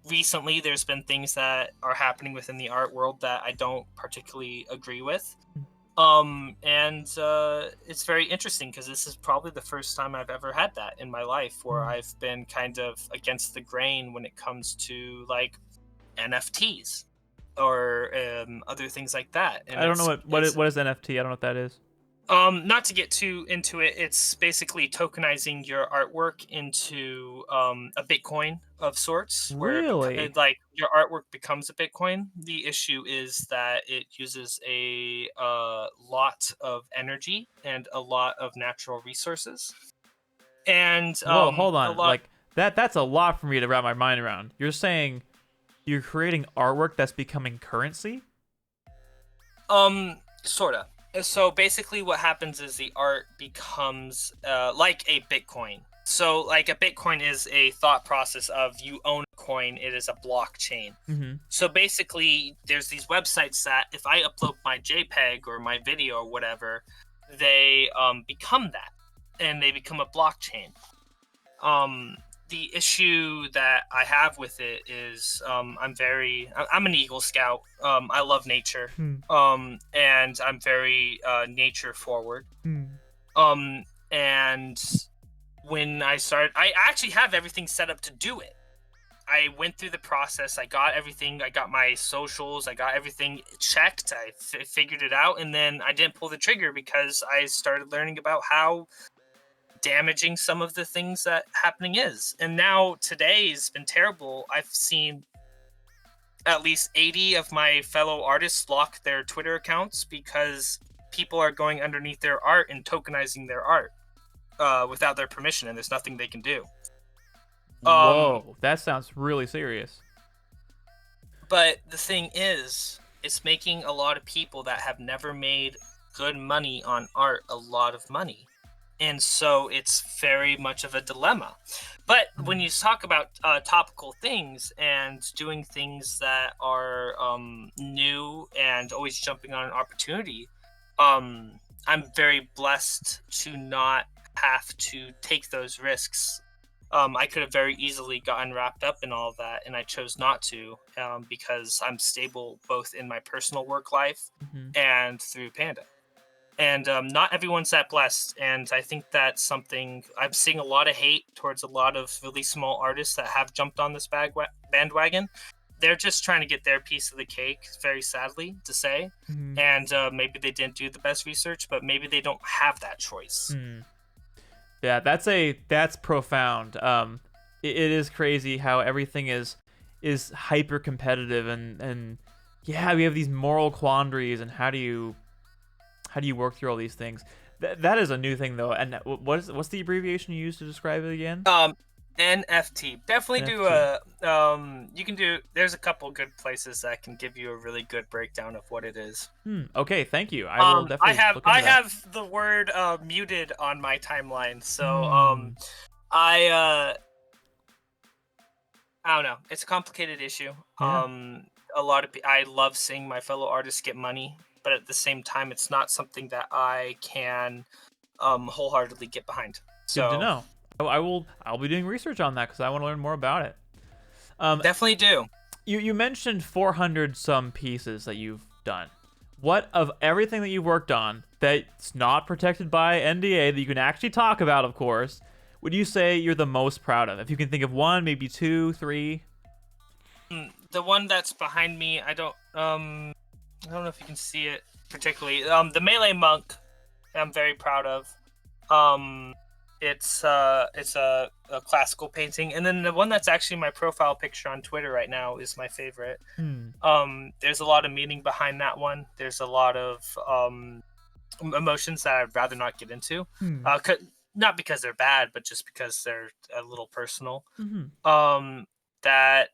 Recently, there's been things that are happening within the art world that I don't particularly agree with. And it's very interesting because this is probably the first time I've ever had that in my life where I've been kind of against the grain when it comes to like NFTs. or other things like that. And I don't know what is NFT. I don't know what that is. Not to get too into it, it's basically tokenizing your artwork into a Bitcoin of sorts, where Really? like your artwork becomes a Bitcoin. The issue is that it uses a lot of energy and a lot of natural resources, and Whoa, hold a on. lot. Like that's a lot for me to wrap my mind around. You're saying you're creating artwork that's becoming currency? Sorta. So basically, what happens is the art becomes like a Bitcoin. So, like a Bitcoin is a thought process of you own a coin. It is a blockchain. Mm-hmm. So basically, there's these websites that if I upload my JPEG or my video or whatever, they become that, and they become a blockchain. The issue that I have with it is I'm an Eagle Scout. I love nature. Hmm. And I'm very nature forward. Hmm. And when I started, I actually have everything set up to do it. I went through the process. I got everything. I got my socials. I got everything checked. I figured it out, and then I didn't pull the trigger because I started learning about how damaging some of the things that happening is. And now today's been terrible. I've seen at least 80 of my fellow artists lock their Twitter accounts because people are going underneath their art and tokenizing their art without their permission, and there's nothing they can do. Whoa, that sounds really serious. But the thing is, it's making a lot of people that have never made good money on art a lot of money. And so it's very much of a dilemma. But when you talk about topical things and doing things that are new and always jumping on an opportunity, I'm very blessed to not have to take those risks. I could have very easily gotten wrapped up in all of that, and I chose not to because I'm stable both in my personal work life and through Panda. And not everyone's that blessed, and I think that's something I'm seeing a lot of hate towards a lot of really small artists that have jumped on this bandwagon. They're just trying to get their piece of the cake, very sadly to say, and maybe they didn't do the best research, but maybe they don't have that choice. Yeah, that's profound. It is crazy how everything is hyper competitive, and yeah, we have these moral quandaries, and how do you work through all these things? That is a new thing though. And what's the abbreviation you use to describe it again? NFT. Definitely NFT. You can do. There's a couple good places that can give you a really good breakdown of what it is. Okay, thank you. I will definitely. I have the word muted on my timeline, so I don't know. It's a complicated issue. Yeah. I love seeing my fellow artists get money, but at the same time, it's not something that I can wholeheartedly get behind. So, good to know. I'll be doing research on that because I want to learn more about it. Definitely do. You mentioned 400 some pieces that you've done. What of everything that you've worked on that's not protected by NDA that you can actually talk about, of course, would you say you're the most proud of? If you can think of one, maybe two, three. The one that's behind me, I don't know if you can see it particularly. The Melee Monk, I'm very proud of. It's a classical painting, and then the one that's actually my profile picture on Twitter right now is my favorite. There's a lot of meaning behind that one. There's a lot of emotions that I'd rather not get into. Not because they're bad, but just because they're a little personal. That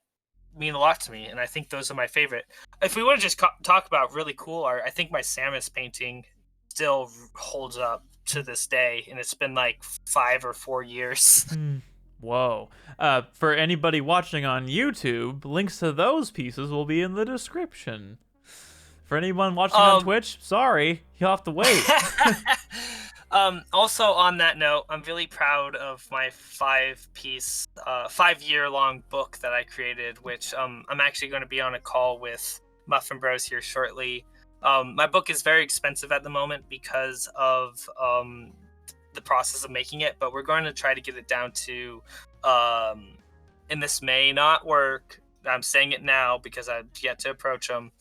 mean a lot to me, and I think those are my favorite. If we want to just talk about really cool art, I think my Samus painting still holds up to this day, and it's been like 5 or 4 years. Whoa. For anybody watching on YouTube, links to those pieces will be in the description. For anyone watching on Twitch, sorry, you'll have to wait. Also on that note, I'm really proud of my 5-year-long book that I created, which I'm actually going to be on a call with Muffin Bros here shortly. My book is very expensive at the moment because of the process of making it, but we're going to try to get it down to, and this may not work, I'm saying it now because I've yet to approach them.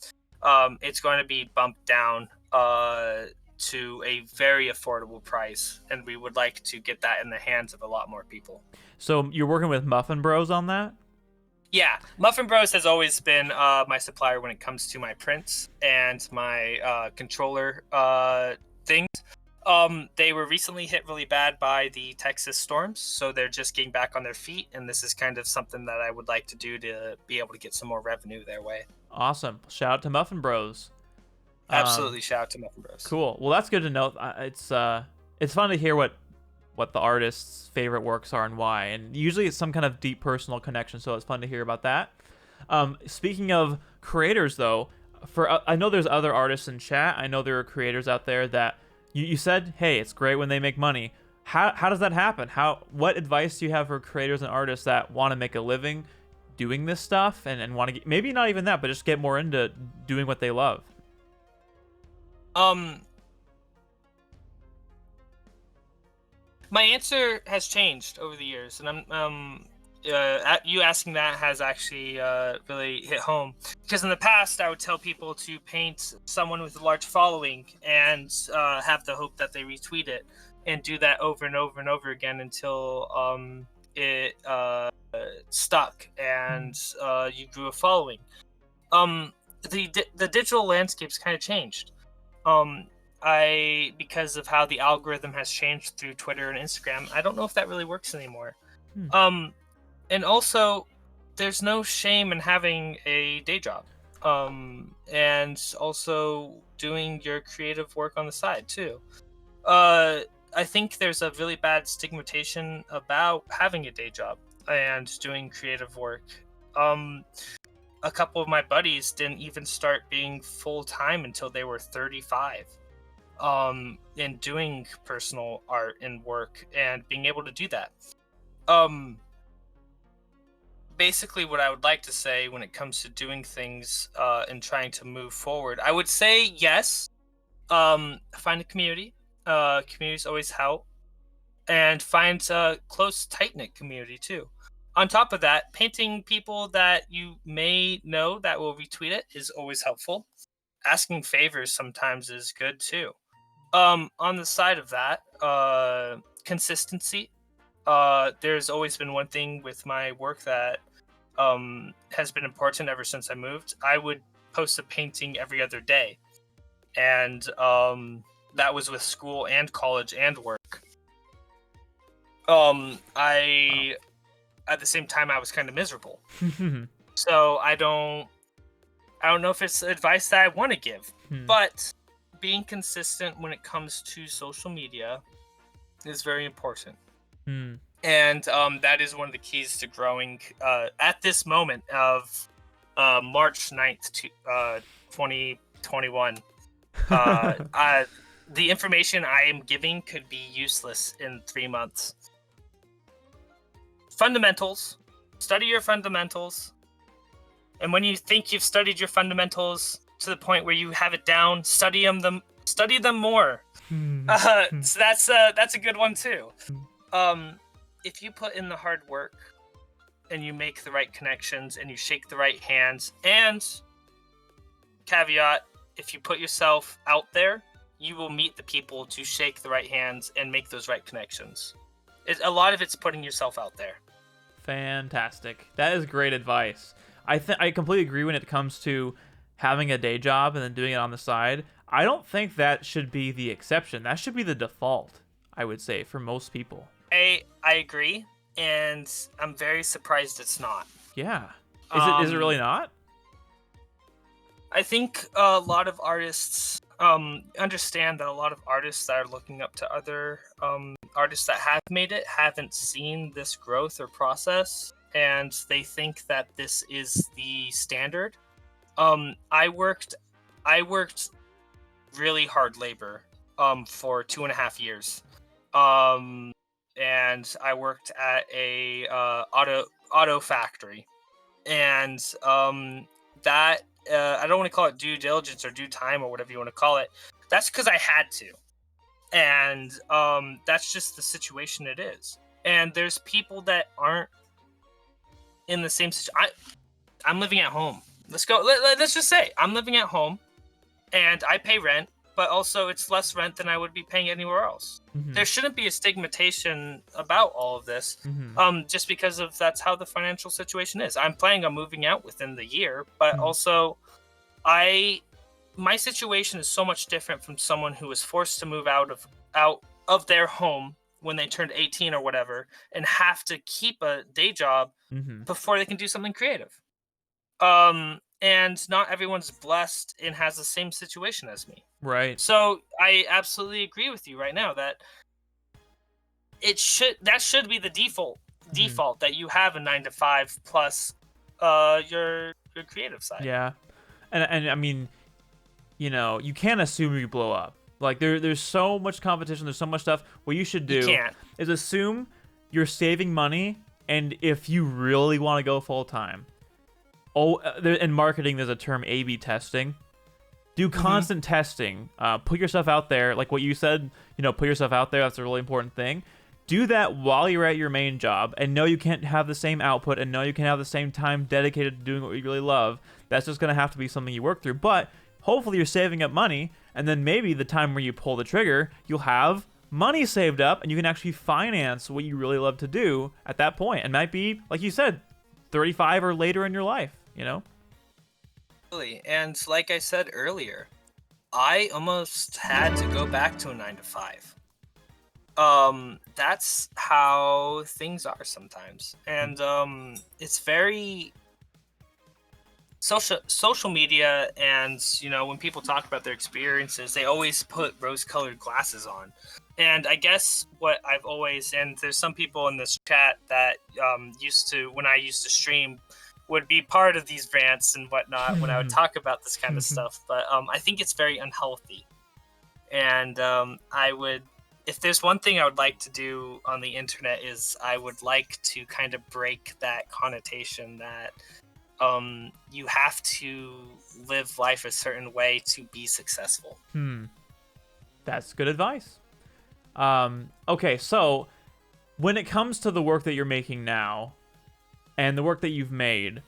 It's going to be bumped down to a very affordable price, and we would like to get that in the hands of a lot more people. So you're working with Muffin Bros on that? Yeah, Muffin Bros has always been my supplier when it comes to my prints and my controller things. They were recently hit really bad by the Texas storms, so they're just getting back on their feet, and this is kind of something that I would like to do to be able to get some more revenue their way. Awesome. Shout out to Muffin Bros. Absolutely, shout out to Muffin Bros. Cool. Well, that's good to know. It's fun to hear what the artist's favorite works are and why, and usually it's some kind of deep personal connection. So it's fun to hear about that. Speaking of creators, though, I know there's other artists in chat. I know there are creators out there that you said, hey, it's great when they make money. How does that happen? What advice do you have for creators and artists that want to make a living doing this stuff and want to get, maybe not even that, but just get more into doing what they love? My answer has changed over the years, and you asking that has actually really hit home. Because in the past, I would tell people to paint someone with a large following and have the hope that they retweet it, and do that over and over and over again until it stuck and you grew a following. The digital landscape's kind of changed. Because of how the algorithm has changed through Twitter and Instagram, I don't know if that really works anymore. And also, there's no shame in having a day job, and also doing your creative work on the side too. I think there's a really bad stigmatization about having a day job and doing creative work. A couple of my buddies didn't even start being full-time until they were 35. In doing personal art and work and being able to do that. Basically what I would like to say when it comes to doing things and trying to move forward, I would say yes. Find a community. Communities always help. And find a close, tight-knit community too. On top of that, painting people that you may know that will retweet it is always helpful. Asking favors sometimes is good too. On the side of that, consistency. There's always been one thing with my work that has been important ever since I moved. I would post a painting every other day, and that was with school and college and work. At the same time, I was kind of miserable. So I don't know if it's advice that I want to give, but being consistent when it comes to social media is very important. And that is one of the keys to growing at this moment of March 9th, 2021. The information I am giving could be useless in 3 months. Fundamentals. Study your fundamentals. And when you think you've studied your fundamentals to the point where you have it down, study them more. So that's a good one too. If you put in the hard work and you make the right connections and you shake the right hands, and caveat, if you put yourself out there, you will meet the people to shake the right hands and make those right connections. A lot of it's putting yourself out there. Fantastic. That is great advice. I completely agree when it comes to having a day job and then doing it on the side. I don't think that should be the exception. That should be the default, I would say, for most people. I agree, and I'm very surprised it's not. Yeah. Is it really not? I think a lot of artists understand that a lot of artists that are looking up to other artists that have made it haven't seen this growth or process, and they think that this is the standard. I worked really hard labor for 2.5 years, and I worked at a auto factory, and that I don't want to call it due diligence or due time or whatever you want to call it. That's because I had to, and that's just the situation it is. And there's people that aren't in the same situation. I'm living at home. Let's just say I'm living at home, and I pay rent, but also it's less rent than I would be paying anywhere else. Mm-hmm. There shouldn't be a stigmatization about all of this, Mm-hmm. just because of that's how the financial situation is. I'm planning on moving out within the year, but also my situation is so much different from someone who was forced to move out of their home when they turned 18 or whatever, and have to keep a day job Mm-hmm. before they can do something creative. And not everyone's blessed and has the same situation as me. Right. So I absolutely agree with you right now that that should be the default that you have a 9 to 5 plus your creative side. Yeah. And I mean, you can't assume you blow up. Like there's so much competition, there's so much stuff. What you should do is assume you're saving money, and if you really want to go full time, in marketing there's a term A/B testing. Do constant testing. Put yourself out there, like what you said. Put yourself out there. That's a really important thing. Do that while you're at your main job, and know you can't have the same output, and know you can't have the same time dedicated to doing what you really love. That's just gonna have to be something you work through. But hopefully you're saving up money, and then maybe the time where you pull the trigger, you'll have money saved up, and you can actually finance what you really love to do at that point. It might be, like you said, 35 or later in your life. And like I said earlier, I almost had to go back to a 9 to 5. That's how things are sometimes, and it's very social media. And when people talk about their experiences, they always put rose-colored glasses on. And I guess what I've always, and there's some people in this chat that when I used to stream, would be part of these rants and whatnot when I would talk about this kind of stuff. But I think it's very unhealthy. And if there's one thing I would like to do on the internet, is I would like to kind of break that connotation that you have to live life a certain way to be successful. That's good advice. Okay, so when it comes to the work that you're making now, and the work that you've made,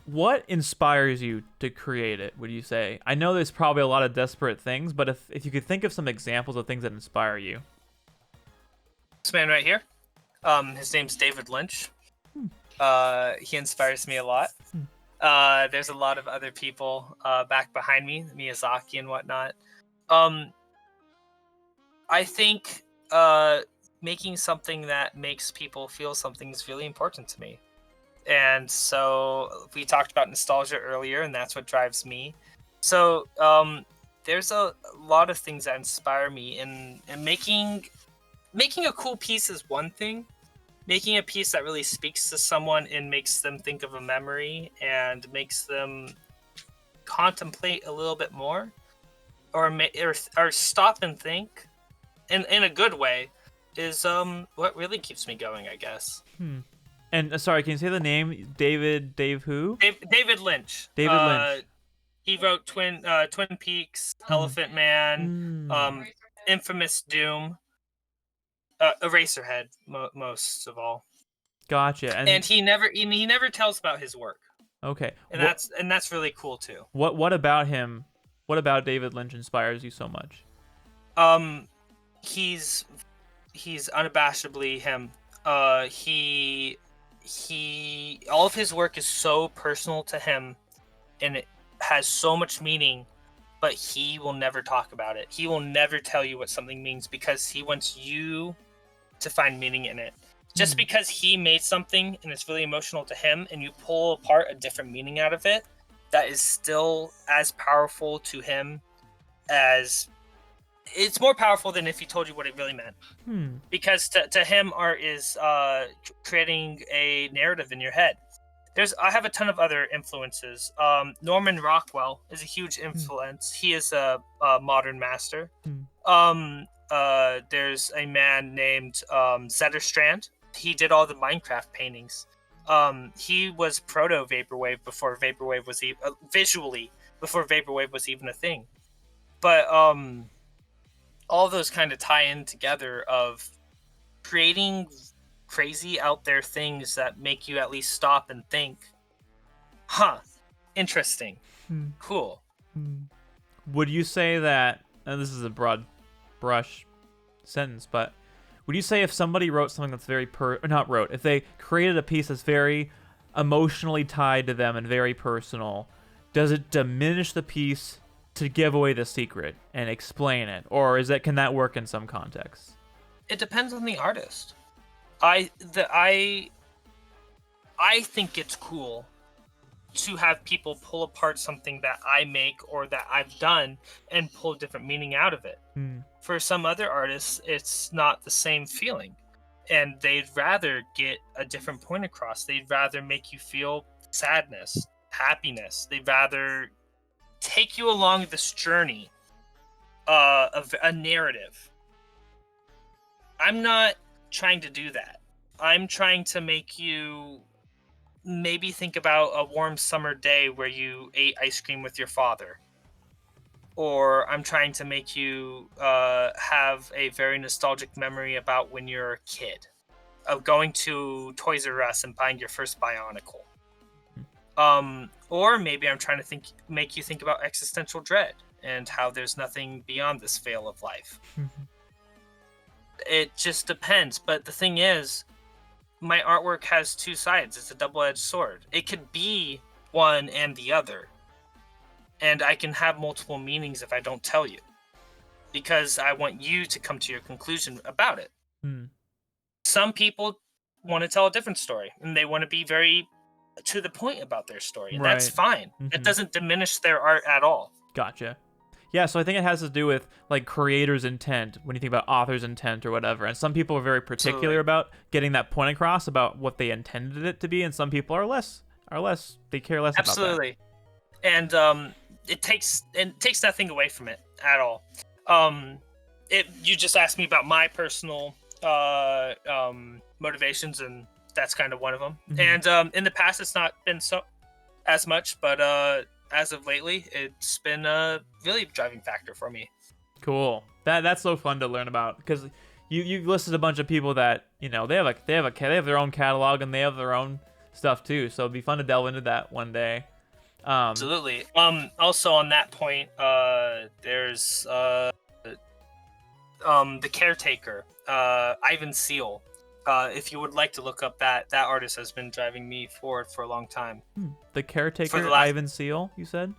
what inspires you to create it, would you say? I know there's probably a lot of desperate things, but if you could think of some examples of things that inspire you. This man right here, his name's David Lynch. He inspires me a lot. There's a lot of other people back behind me, Miyazaki and whatnot. I think making something that makes people feel something is really important to me. And so we talked about nostalgia earlier, and that's what drives me. So there's a lot of things that inspire me, and making a cool piece is one thing. Making a piece that really speaks to someone and makes them think of a memory and makes them contemplate a little bit more, or stop and think in a good way, is what really keeps me going, I guess. And sorry, can you say the name? Dave who? David Lynch. David Lynch. He wrote Twin Peaks, Elephant Man, Infamous Doom, Eraserhead, most of all. Gotcha. And he never tells about his work. Okay. And that's really cool too. What about him? What about David Lynch inspires you so much? He's unabashedly him. He all of his work is so personal to him, and it has so much meaning, but he will never talk about it. He will never tell you what something means, because he wants you to find meaning in it. Just because he made something and it's really emotional to him, and you pull apart a different meaning out of it, that is still as powerful to him as it's more powerful than if he told you what it really meant. Because to him, art is creating a narrative in your head. I have a ton of other influences. Norman Rockwell is a huge influence. He is a modern master. There's a man named Zetterstrand. He did all the Minecraft paintings. He was proto Vaporwave before Vaporwave was visually before Vaporwave was even a thing. But all those kind of tie in together of creating crazy out there things that make you at least stop and think. Huh. Interesting. Hmm. Cool. Would you say that, and this is a broad brush sentence, but would you say if somebody wrote something that's very if they created a piece that's very emotionally tied to them and very personal, does it diminish the piece to give away the secret and explain it, or can that work in some contexts? It depends on the artist. I think it's cool to have people pull apart something that I make or that I've done and pull a different meaning out of it. For some other artists, it's not the same feeling, and they'd rather get a different point across. They'd rather make you feel sadness, happiness. They'd rather take you along this journey of a narrative. I'm not trying to do that. I'm trying to make you maybe think about a warm summer day where you ate ice cream with your father. Or I'm trying to make you have a very nostalgic memory about when you're a kid, of going to Toys R Us and buying your first Bionicle. Or maybe I'm trying to make you think about existential dread and how there's nothing beyond this veil of life. It just depends. But the thing is, my artwork has two sides. It's a double-edged sword. It could be one and the other. And I can have multiple meanings if I don't tell you. Because I want you to come to your conclusion about it. Some people want to tell a different story. And they want to be very to the point about their story. And that's fine. It doesn't diminish their art at all. Gotcha. Yeah, so I think it has to do with like creator's intent when you think about author's intent or whatever. And some people are very particular about getting that point across about what they intended it to be, and some people are less they care less about that. Absolutely. And it takes nothing away from it at all. You just asked me about my personal motivations, and that's kind of one of them. And in the past it's not been so as much, but as of lately, it's been a really driving factor for me. Cool. That's so fun to learn about, because you listed a bunch of people that they have their own catalog and they have their own stuff too. So it'd be fun to delve into that one day. Absolutely. Also on that point, there's the caretaker, Ivan Seal. If you would like to look up that artist has been driving me forward for a long time. The caretaker, Ivan Seal, you said?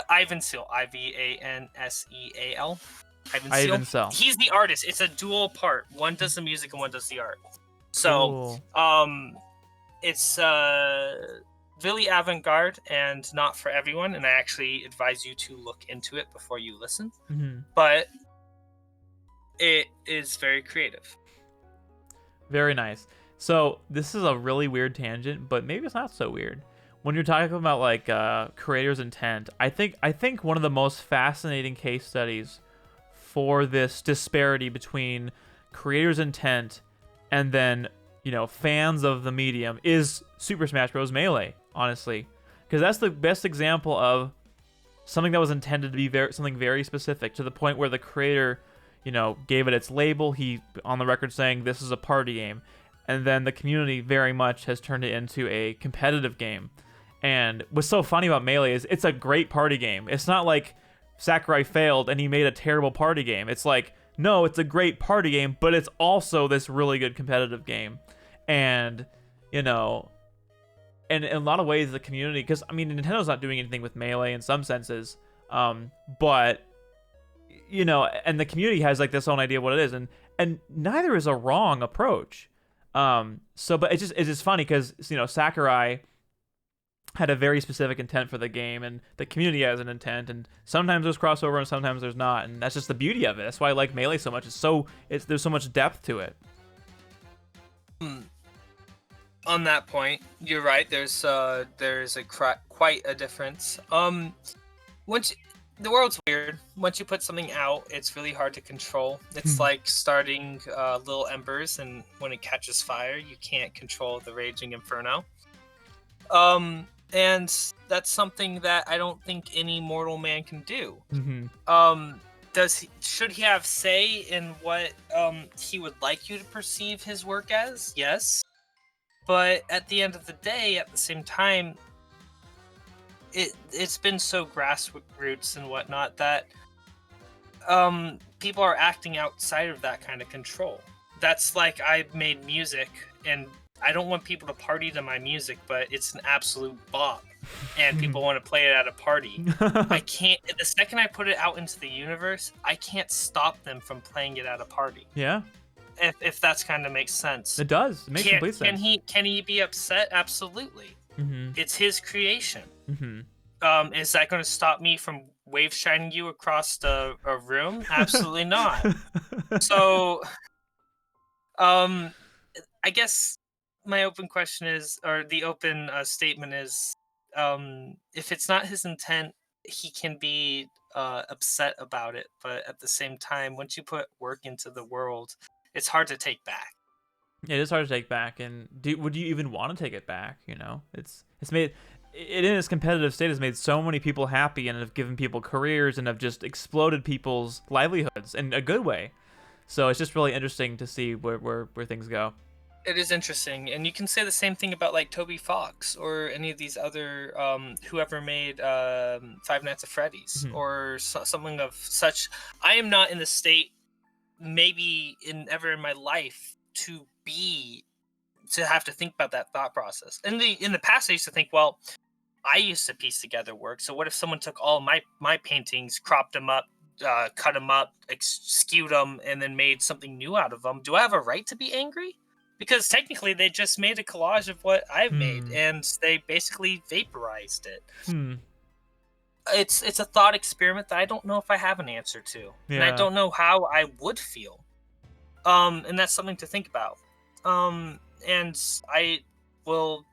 Ivan Seal, Ivanseal. Ivan Seal. He's the artist. It's a dual part. One does the music and one does the art. So, cool. It's really avant-garde and not for everyone, and I actually advise you to look into it before you listen. But it is very creative. Very nice. So this is a really weird tangent, but maybe it's not so weird. When you're talking about like creator's intent, I think one of the most fascinating case studies for this disparity between creator's intent and then fans of the medium is Super Smash Bros. Melee. Honestly, because that's the best example of something that was intended to be something very specific, to the point where the creator gave it its label. He on the record saying this is a party game, and then the community very much has turned it into a competitive game. And what's so funny about Melee is it's a great party game. It's not like Sakurai failed and he made a terrible party game. It's like, no, it's a great party game, but it's also this really good competitive game. And and in a lot of ways the community, because Nintendo's not doing anything with Melee in some senses, but and the community has like this own idea of what it is, and neither is a wrong approach. But it's just funny because Sakurai had a very specific intent for the game, and the community has an intent, and sometimes there's crossover and sometimes there's not, and that's just the beauty of it. That's why I like Melee so much. There's so much depth to it. On that point, you're right. There's quite a difference. The world's weird. Once you put something out, it's really hard to control. It's like starting little embers, and when it catches fire, you can't control the raging inferno. And that's something that I don't think any mortal man can do. Should he have say in what he would like you to perceive his work as? Yes. But at the end of the day, at the same time, it's been so grassroots and whatnot that people are acting outside of that kind of control. That's like I made music and I don't want people to party to my music, but it's an absolute bop and people want to play it at a party. I can't, the second I put it out into the universe, I can't stop them from playing it at a party. Yeah. If that's kind of makes sense. It does. It makes complete sense. Can he be upset? Absolutely. Mm-hmm. It's his creation. Mm-hmm. Is that going to stop me from wave shining you across a room? Absolutely not. So, I guess my open question is, or the open statement is, if it's not his intent, he can be upset about it. But at the same time, once you put work into the world, it's hard to take back. It is hard to take back, and would you even want to take it back? You know, it's made it in its competitive state has made so many people happy and have given people careers and have just exploded people's livelihoods in a good way. So it's just really interesting to see where things go. It is interesting, and you can say the same thing about like Toby Fox or any of these other whoever made Five Nights at Freddy's or something of such. I am not in the state, maybe ever in my life, to have to think about that thought process. In the past, I used to think, well, I used to piece together work. So what if someone took all my paintings, cropped them up, cut them up, skewed them, and then made something new out of them? Do I have a right to be angry? Because technically, they just made a collage of what I've made, and they basically vaporized it. It's a thought experiment that I don't know if I have an answer to, and I don't know how I would feel. And that's something to think about. And I will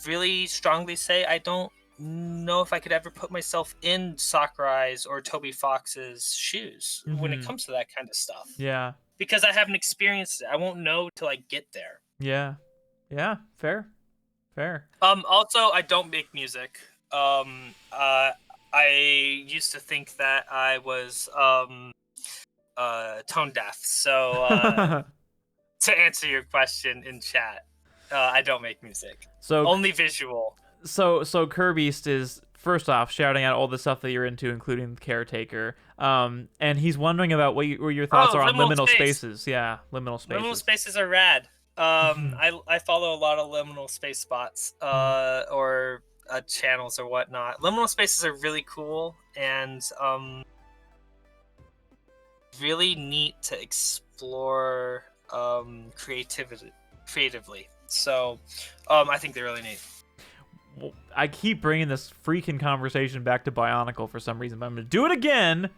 really strongly say I don't know if I could ever put myself in Sakurai's or Toby Fox's shoes when it comes to that kind of stuff. Yeah. Because I haven't experienced it. I won't know till I get there. Yeah. Yeah. Fair. Also, I don't make music. I used to think that I was tone deaf. So to answer your question in chat, I don't make music. So only visual. So Kirbyst is first off shouting out all the stuff that you're into, including Caretaker. And he's wondering about what your thoughts are on liminal spaces. Yeah, liminal spaces. Liminal spaces are rad. I follow a lot of liminal space spots or channels or whatnot. Liminal spaces are really cool and really neat to explore creatively. So I think they're really neat. Well, I keep bringing this freaking conversation back to Bionicle for some reason, but I'm going to do it again.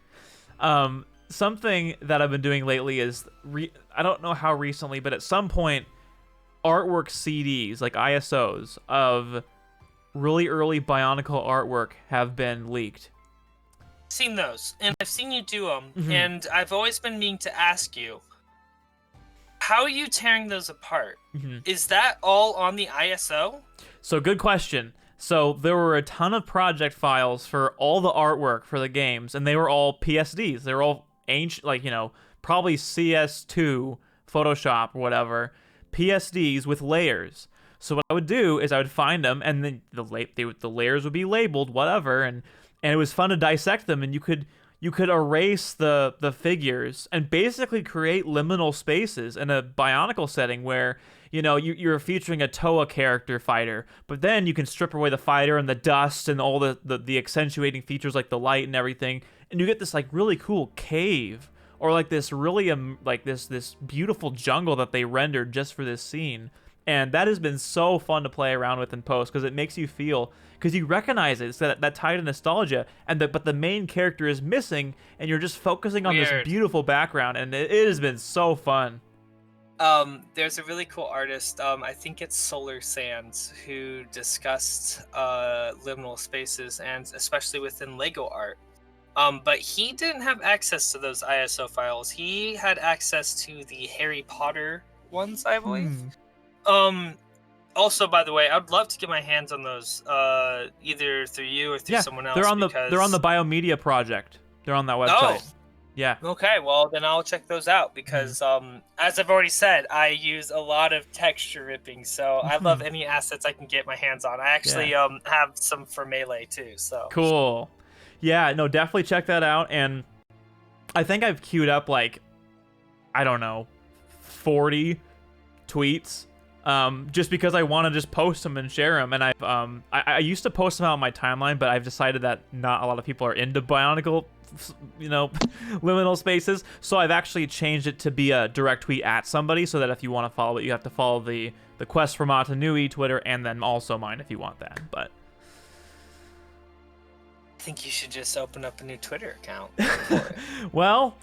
Something that I've been doing lately is, I don't know how recently, but at some point, artwork CDs, like ISOs, of really early Bionicle artwork have been leaked. Seen those, and I've seen you do them, and I've always been meaning to ask you, how are you tearing those apart? Is that all on the ISO? So good question. So there were a ton of project files for all the artwork for the games, and they were all PSDs. They were all ancient, like, probably CS2, Photoshop, or whatever, PSDs with layers. So what I would do is I would find them, and then the layers would be labeled, whatever, and it was fun to dissect them, and you could erase the figures and basically create liminal spaces in a Bionicle setting where, you're featuring a Toa character fighter, but then you can strip away the fighter and the dust and all the accentuating features like the light and everything, and you get this like really cool cave or like this really like this beautiful jungle that they rendered just for this scene. And that has been so fun to play around with in post because it makes you feel, because you recognize it, it's that tie to nostalgia, but the main character is missing, and you're just focusing on this beautiful background, and it has been so fun. There's a really cool artist, I think it's Solar Sands, who discussed liminal spaces, and especially within Lego art. But he didn't have access to those ISO files. He had access to the Harry Potter ones, I believe. Also, by the way, I'd love to get my hands on those, either through you or through someone else. They're on the Biomedia project. They're on that website. Yeah. Okay, well then I'll check those out because as I've already said, I use a lot of texture ripping, so I love any assets I can get my hands on. I actually have some for Melee too, so Cool. Yeah, no, definitely check that out. And I think I've queued up like, I don't know, 40 tweets, just because I want to just post them and share them. And I used to post them out on my timeline, but I've decided that not a lot of people are into Bionicle, liminal spaces. So I've actually changed it to be a direct tweet at somebody, so that if you want to follow it, you have to follow the Quest for Matanui Twitter, and then also mine if you want that. But I think you should just open up a new Twitter account for it. Well,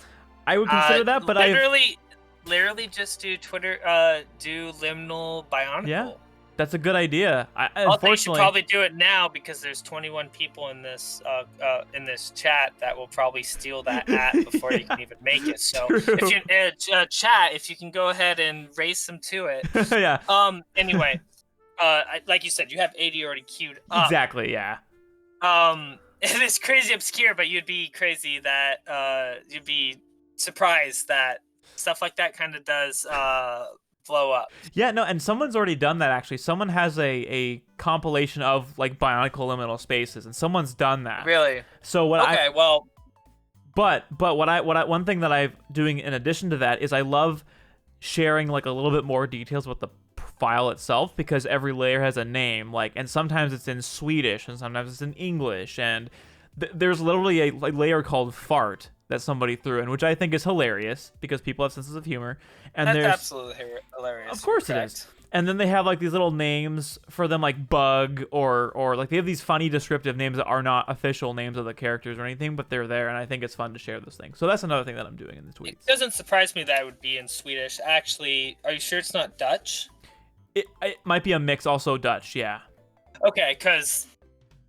I would consider that, but literally just do Twitter, do liminal Bionicle. Yeah, that's a good idea. Unfortunately, you should probably do it now because there's 21 people in this chat that will probably steal that before you can even make it. So if you chat, if you can go ahead and race them to it. Yeah. Anyway, like you said, you have 80 already queued up. Exactly. Yeah. It is crazy obscure, but you'd be crazy that you'd be surprised that stuff like that kind of does blow up. Yeah, no, and someone's already done that, actually. Someone has a compilation of like Bionicle liminal spaces, and someone's done that. Really? So one thing that I'm doing in addition to that is I love sharing like a little bit more details with the file itself, because every layer has a name, like, and sometimes it's in Swedish and sometimes it's in English, and there's literally a layer called fart that somebody threw in, which I think is hilarious because people have senses of humor. And that's there's absolutely hilarious. Of course it is. And then they have like these little names for them, like Bug, or like they have these funny descriptive names that are not official names of the characters or anything, but they're there, and I think it's fun to share those things. So that's another thing that I'm doing in the tweets. It doesn't surprise me that it would be in Swedish. Actually, are you sure it's not Dutch? It might be a mix, also Dutch, yeah. Okay, because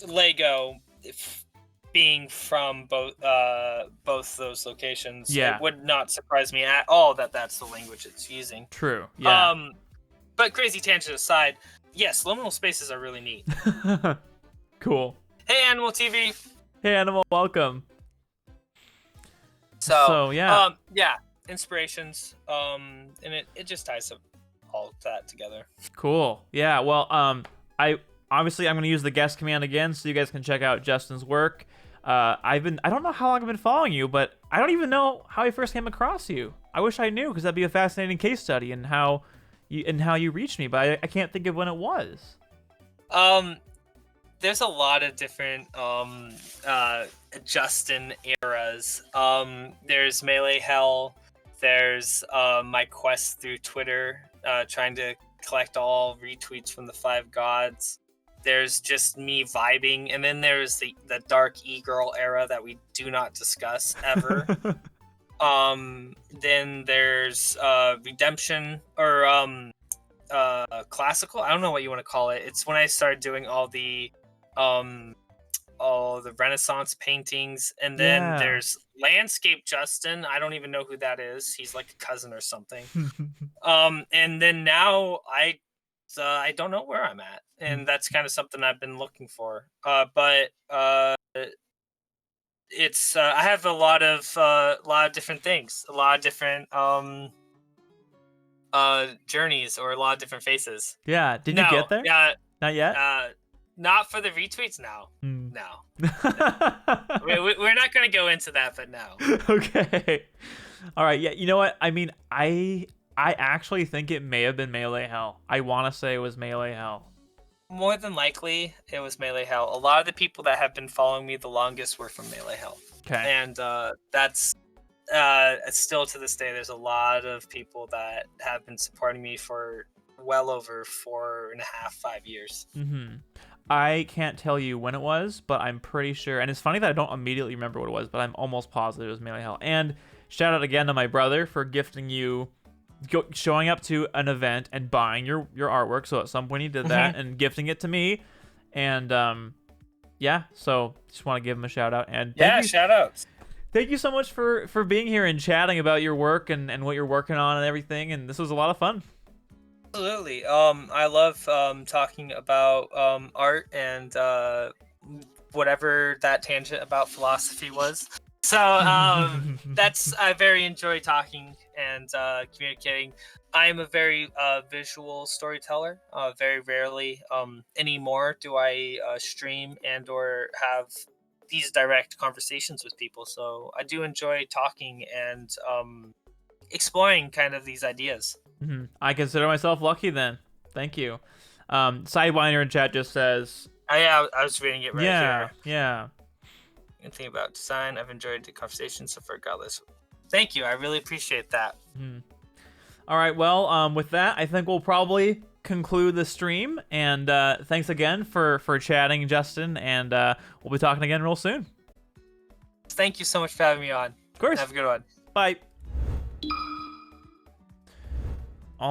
Lego, being from both those locations, yeah, it would not surprise me at all that that's the language it's using. True, yeah. But crazy tangent aside, yes, liminal spaces are really neat. Cool. Hey, Animal TV. Hey, Animal, welcome. So yeah. Yeah, inspirations, and it just ties up all of that together. Cool. Yeah, well, I'm going to use the guest command again so you guys can check out Justin's work. I don't know how long I've been following you, but I don't even know how I first came across you. I wish I knew, because that'd be a fascinating case study in how you reached me, but I can't think of when it was. There's a lot of different Justin eras. There's Melee Hell. There's my quest through Twitter, trying to collect all retweets from the 5 gods. There's just me vibing, and then there's the dark e-girl era that we do not discuss ever. Then there's redemption, or classical. I don't know what you want to call it. It's when I started doing all the Renaissance paintings, and then there's landscape Justin. I don't even know who that is. He's like a cousin or something. And then now I don't know where I'm at, and that's kind of something I've been looking for. But it's I have a lot of different things, a lot of different journeys, or a lot of different faces. Yeah. Did you get there? Yeah. Not yet. Not for the retweets now. No. We're not going to go into that, but no. Okay. All right. Yeah. You know what? I mean, I actually think it may have been Melee Hell. I want to say it was Melee Hell. More than likely, it was Melee Hell. A lot of the people that have been following me the longest were from Melee Hell. Okay. And that's still to this day, there's a lot of people that have been supporting me for well over 4.5, 5 years. Mm-hmm. I can't tell you when it was, but I'm pretty sure. And it's funny that I don't immediately remember what it was, but I'm almost positive it was Melee Hell. And shout out again to my brother for gifting you, showing up to an event and buying your artwork. So at some point he did that and gifting it to me. And yeah, so just want to give him a shout out. And shout outs. Thank you so much for being here and chatting about your work and what you're working on and everything. And this was a lot of fun. Absolutely. I love talking about art and whatever that tangent about philosophy was. So that's I very enjoy talking and communicating. I'm a very visual storyteller. Very rarely anymore do I stream and or have these direct conversations with people. So I do enjoy talking and exploring kind of these ideas. I consider myself lucky then. Thank you. Sidewinder in chat just says, I was reading it right here. Yeah. Anything about design? I've enjoyed the conversation so far, regardless. Thank you. I really appreciate that. All right. Well, with that, I think we'll probably conclude the stream. And thanks again for chatting, Justin. And we'll be talking again real soon. Thank you so much for having me on. Of course. Have a good one. Bye.